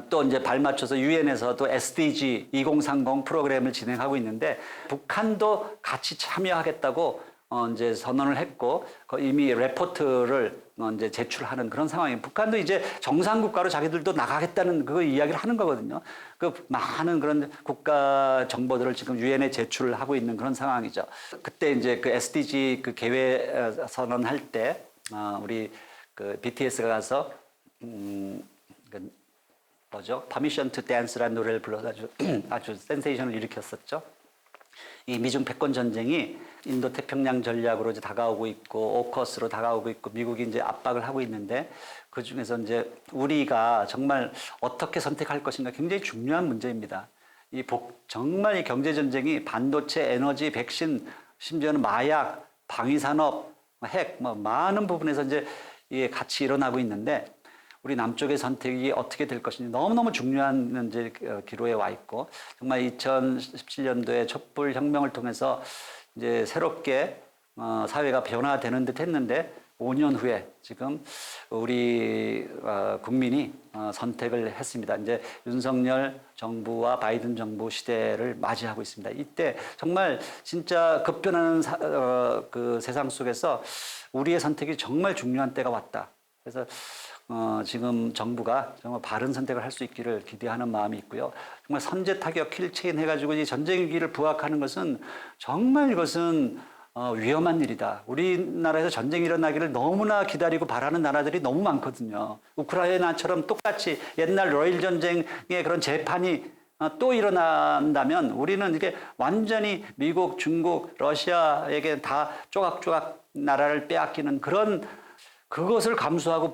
[SPEAKER 1] 또 이제 발맞춰서 유엔에서도 SDG 2030 프로그램을 진행하고 있는데 북한도 같이 참여하겠다고 이제 선언을 했고 이미 레포트를 이제 제출하는 그런 상황이에요. 북한도 이제 정상국가로 자기들도 나가겠다는 그 이야기를 하는 거거든요. 그 많은 그런 국가 정보들을 지금 유엔에 제출을 하고 있는 그런 상황이죠. 그때 이제 그 SDG 그 개회 선언할 때 우리 그 BTS가 가서 뭐죠? Permission to Dance라는 노래를 불러서 아주 센세이션을 일으켰었죠. 이 미중 패권 전쟁이 인도 태평양 전략으로 이제 다가오고 있고 오커스로 다가오고 있고 미국이 이제 압박을 하고 있는데 그 중에서 이제 우리가 정말 어떻게 선택할 것인가 굉장히 중요한 문제입니다. 정말 이 경제 전쟁이 반도체, 에너지, 백신, 심지어는 마약, 방위산업, 핵, 뭐 많은 부분에서 이제 이게 같이 일어나고 있는데 우리 남쪽의 선택이 어떻게 될 것인지 너무너무 중요한 이제 기로에 와 있고 정말 2017년도에 촛불 혁명을 통해서 이제 새롭게 사회가 변화되는 듯 했는데 5년 후에 지금 우리 국민이 선택을 했습니다. 이제 윤석열 정부와 바이든 정부 시대를 맞이하고 있습니다. 이때 정말 진짜 급변하는 그 세상 속에서 우리의 선택이 정말 중요한 때가 왔다. 그래서 지금 정부가 정말 바른 선택을 할 수 있기를 기대하는 마음이 있고요. 정말 선제 타격 킬체인 해가지고 이 전쟁 위기를 부각하는 것은 정말 이것은 위험한 일이다. 우리나라에서 전쟁이 일어나기를 너무나 기다리고 바라는 나라들이 너무 많거든요. 우크라이나처럼 똑같이 옛날 러일 전쟁의 그런 재판이 또 일어난다면 우리는 이게 완전히 미국, 중국, 러시아에게 다 조각조각 나라를 빼앗기는 그것을 감수하고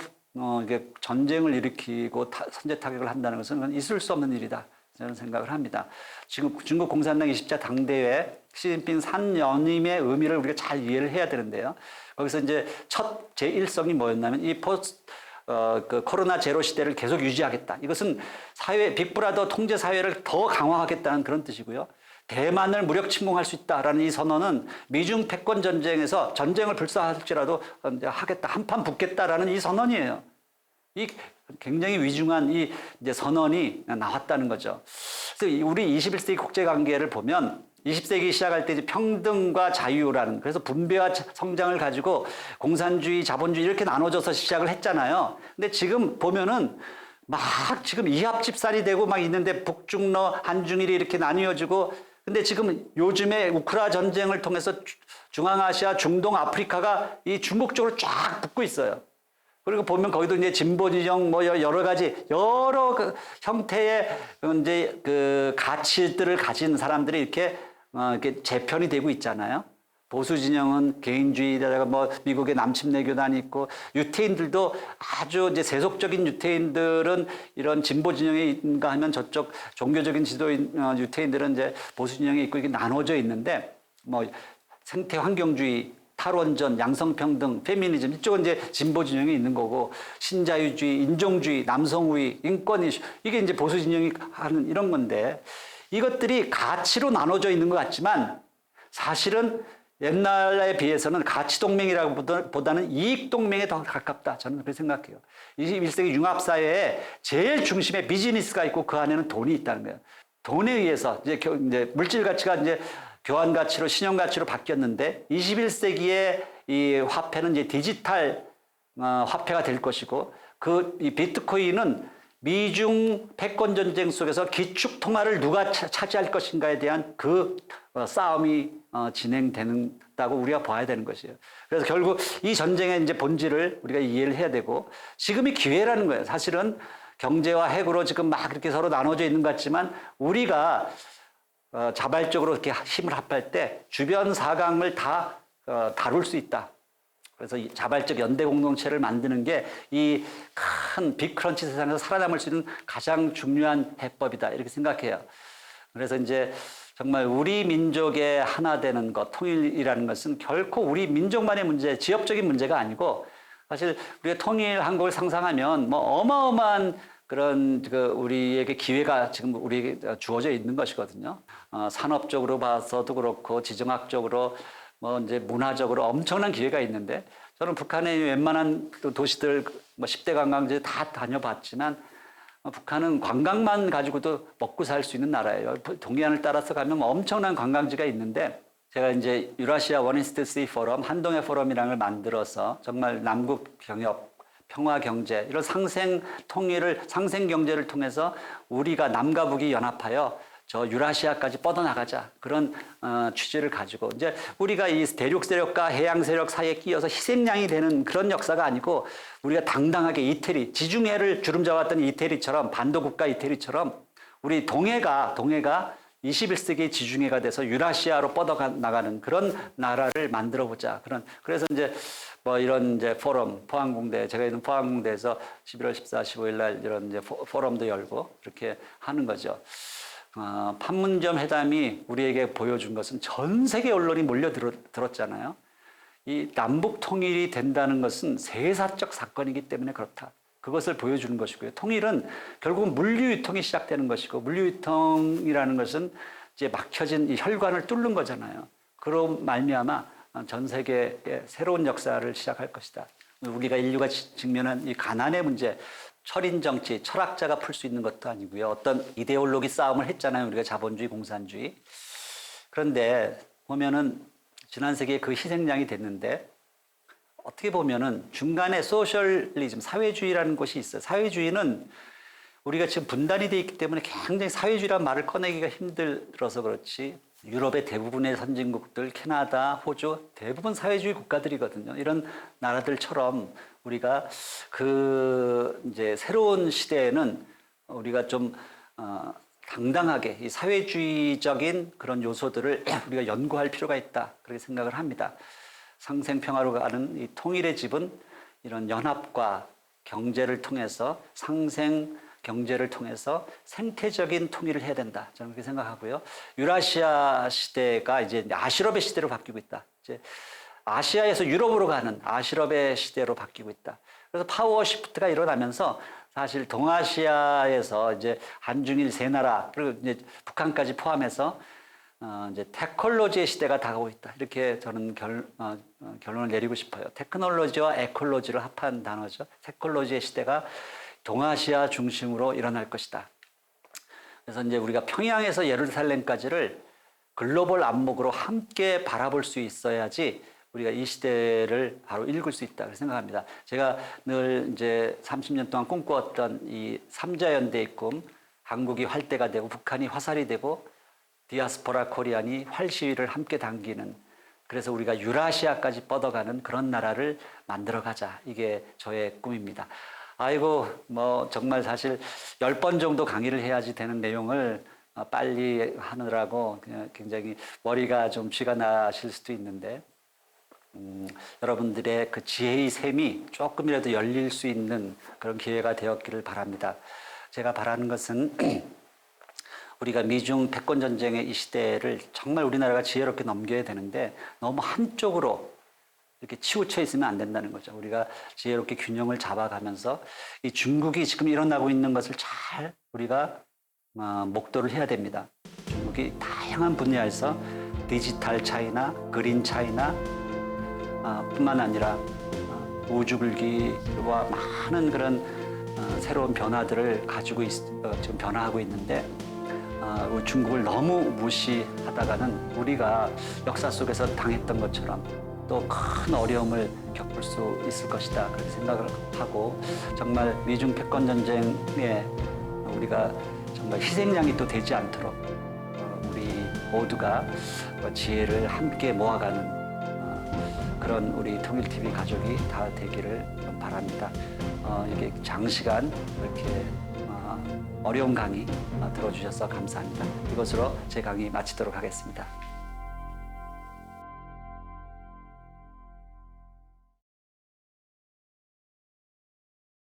[SPEAKER 1] 이게 전쟁을 일으키고 선제 타격을 한다는 것은 있을 수 없는 일이다. 저는 생각을 합니다. 지금 중국 공산당 20자 당대회 시진핑 산연임의 의미를 우리가 잘 이해를 해야 되는데요. 거기서 이제 첫 제1성이 뭐였냐면 이 그 코로나 제로 시대를 계속 유지하겠다. 이것은 빅브라더 통제 사회를 더 강화하겠다는 그런 뜻이고요. 대만을 무력 침공할 수 있다라는 이 선언은 미중 패권 전쟁에서 전쟁을 불사할지라도 하겠다, 한판 붙겠다라는 이 선언이에요. 이 굉장히 위중한 이 이제 선언이 나왔다는 거죠. 그래서 우리 21세기 국제 관계를 보면 20세기 시작할 때 이제 평등과 자유라는 그래서 분배와 성장을 가지고 공산주의, 자본주의 이렇게 나눠져서 시작을 했잖아요. 근데 지금 보면은 막 지금 이합집산이 되고 막 있는데 북중러, 한중일이 이렇게 나뉘어지고 근데 지금 요즘에 우크라 전쟁을 통해서 중앙아시아, 중동, 아프리카가 이 중국 쪽으로 쫙 붙고 있어요. 그리고 보면 거기도 이제 진보 진영 뭐 여러 가지 여러 그 형태의 이제 그 가치들을 가진 사람들이 이렇게 재편이 되고 있잖아요. 보수 진영은 개인주의에다가 뭐 미국의 남침내 교단이 있고 유태인들도 아주 이제 세속적인 유태인들은 이런 진보 진영에 있는가 하면 저쪽 종교적인 지도인 유태인들은 이제 보수 진영에 있고 이게 나눠져 있는데 뭐 생태 환경주의 탈원전, 양성평등, 페미니즘 이쪽은 이제 진보 진영이 있는 거고 신자유주의, 인종주의, 남성우위, 인권 이슈 이게 이제 보수 진영이 하는 이런 건데 이것들이 가치로 나눠져 있는 것 같지만 사실은 옛날에 비해서는 가치 동맹이라기보다는 이익 동맹에 더 가깝다. 저는 그렇게 생각해요. 21세기 융합사회에 제일 중심에 비즈니스가 있고 그 안에는 돈이 있다는 거예요. 돈에 의해서 이제 물질 가치가 이제 교환 가치로 신용 가치로 바뀌었는데 21세기의 이 화폐는 이제 디지털 화폐가 될 것이고 이 비트코인은 미중 패권 전쟁 속에서 기축 통화를 누가 차지할 것인가에 대한 그 싸움이 진행된다고 우리가 봐야 되는 것이에요. 그래서 결국 이 전쟁의 이제 본질을 우리가 이해를 해야 되고 지금이 기회라는 거예요. 사실은 경제와 핵으로 지금 막 이렇게 서로 나눠져 있는 것 같지만 우리가 자발적으로 이렇게 힘을 합할 때 주변 사강을 다 다룰 수 있다. 그래서 이 자발적 연대 공동체를 만드는 게 이 큰 빅크런치 세상에서 살아남을 수 있는 가장 중요한 해법이다. 이렇게 생각해요. 그래서 이제 정말 우리 민족의 하나 되는 것, 통일이라는 것은 결코 우리 민족만의 문제, 지역적인 문제가 아니고 사실 우리가 통일 한국을 상상하면 뭐 어마어마한 그런 우리에게 기회가 지금 우리에게 주어져 있는 것이거든요. 산업적으로 봐서도 그렇고 지정학적으로 뭐 이제 문화적으로 엄청난 기회가 있는데 저는 북한의 웬만한 도시들 뭐 10대 관광지 다 다녀봤지만 북한은 관광만 가지고도 먹고 살 수 있는 나라예요. 동해안을 따라서 가면 엄청난 관광지가 있는데 제가 이제 유라시아 원이스트 시 포럼, 한동해 포럼이라는 걸 만들어서 정말 남북 경협, 평화 경제 이런 상생 통일을 상생 경제를 통해서 우리가 남과 북이 연합하여 저 유라시아까지 뻗어나가자 그런 취지를 가지고 이제 우리가 이 대륙 세력과 해양 세력 사이에 끼어서 희생양이 되는 그런 역사가 아니고 우리가 당당하게 이태리 지중해를 주름 잡았던 이태리처럼 반도국가 이태리처럼 우리 동해가 21세기 지중해가 돼서 유라시아로 뻗어나가는 그런 나라를 만들어 보자. 그래서 이제 뭐 이런 이제 포럼, 포항공대, 제가 있는 포항공대에서 11월 14, 15일 날 이런 이제 포럼도 열고 이렇게 하는 거죠. 판문점 회담이 우리에게 보여준 것은 전 세계 언론이 몰려들었잖아요. 이 남북 통일이 된다는 것은 세사적 사건이기 때문에 그렇다. 그것을 보여주는 것이고요. 통일은 결국은 물류유통이 시작되는 것이고 물류유통이라는 것은 이제 막혀진 이 혈관을 뚫는 거잖아요. 그로 말미암아 전 세계의 새로운 역사를 시작할 것이다. 우리가 인류가 직면한 이 가난의 문제, 철인 정치, 철학자가 풀 수 있는 것도 아니고요. 어떤 이데올로기 싸움을 했잖아요. 우리가 자본주의, 공산주의. 그런데 보면은 지난 세기에 그 희생양이 됐는데 어떻게 보면은 중간에 소셜리즘, 사회주의라는 것이 있어요. 사회주의는 우리가 지금 분단이 되어 있기 때문에 굉장히 사회주의라는 말을 꺼내기가 힘들어서 그렇지. 유럽의 대부분의 선진국들, 캐나다, 호주 대부분 사회주의 국가들이거든요. 이런 나라들처럼 우리가 이제 새로운 시대에는 우리가 좀 당당하게 이 사회주의적인 그런 요소들을 우리가 연구할 필요가 있다. 그렇게 생각을 합니다. 상생평화로 가는 이 통일의 집은 이런 연합과 경제를 통해서 상생 경제를 통해서 생태적인 통일을 해야 된다. 저는 그렇게 생각하고요. 유라시아 시대가 이제 아시럽의 시대로 바뀌고 있다. 이제 아시아에서 유럽으로 가는 아시럽의 시대로 바뀌고 있다. 그래서 파워 시프트가 일어나면서 사실 동아시아에서 이제 한중일 세 나라 그리고 이제 북한까지 포함해서 이제 테크놀로지의 시대가 다가오고 있다. 이렇게 저는 결론을 내리고 싶어요. 테크놀로지와 에콜로지를 합한 단어죠. 테크놀로지의 시대가 동아시아 중심으로 일어날 것이다. 그래서 이제 우리가 평양에서 예루살렘까지를 글로벌 안목으로 함께 바라볼 수 있어야지 우리가 이 시대를 바로 읽을 수 있다 생각합니다. 제가 늘 이제 30년 동안 꿈꾸었던 이 삼자연대의 꿈, 한국이 활대가 되고 북한이 화살이 되고 디아스포라 코리안이 활시위를 함께 당기는 그래서 우리가 유라시아까지 뻗어가는 그런 나라를 만들어가자. 이게 저의 꿈입니다. 아이고 뭐 정말 사실 10번 정도 강의를 해야지 되는 내용을 빨리 하느라고 그냥 굉장히 머리가 좀 쥐가 나실 수도 있는데 여러분들의 그 지혜의 샘이 조금이라도 열릴 수 있는 그런 기회가 되었기를 바랍니다. 제가 바라는 것은 우리가 미중 패권 전쟁의 이 시대를 정말 우리나라가 지혜롭게 넘겨야 되는데 너무 한쪽으로 이렇게 치우쳐 있으면 안 된다는 거죠. 우리가 지혜롭게 균형을 잡아가면서 이 중국이 지금 일어나고 있는 것을 잘 우리가 목도를 해야 됩니다. 중국이 다양한 분야에서 디지털 차이나 그린 차이나 뿐만 아니라 우주불기와 많은 그런 새로운 변화들을 가지고 지금 변화하고 있는데 중국을 너무 무시하다가는 우리가 역사 속에서 당했던 것처럼 또 큰 어려움을 겪을 수 있을 것이다 그렇게 생각을 하고 정말 미중 패권 전쟁에 우리가 정말 희생양이 또 되지 않도록 우리 모두가 지혜를 함께 모아가는 그런 우리 통일TV 가족이 다 되기를 바랍니다. 이게 장시간 이렇게 어려운 강의 들어주셔서 감사합니다. 이것으로 제 강의 마치도록 하겠습니다.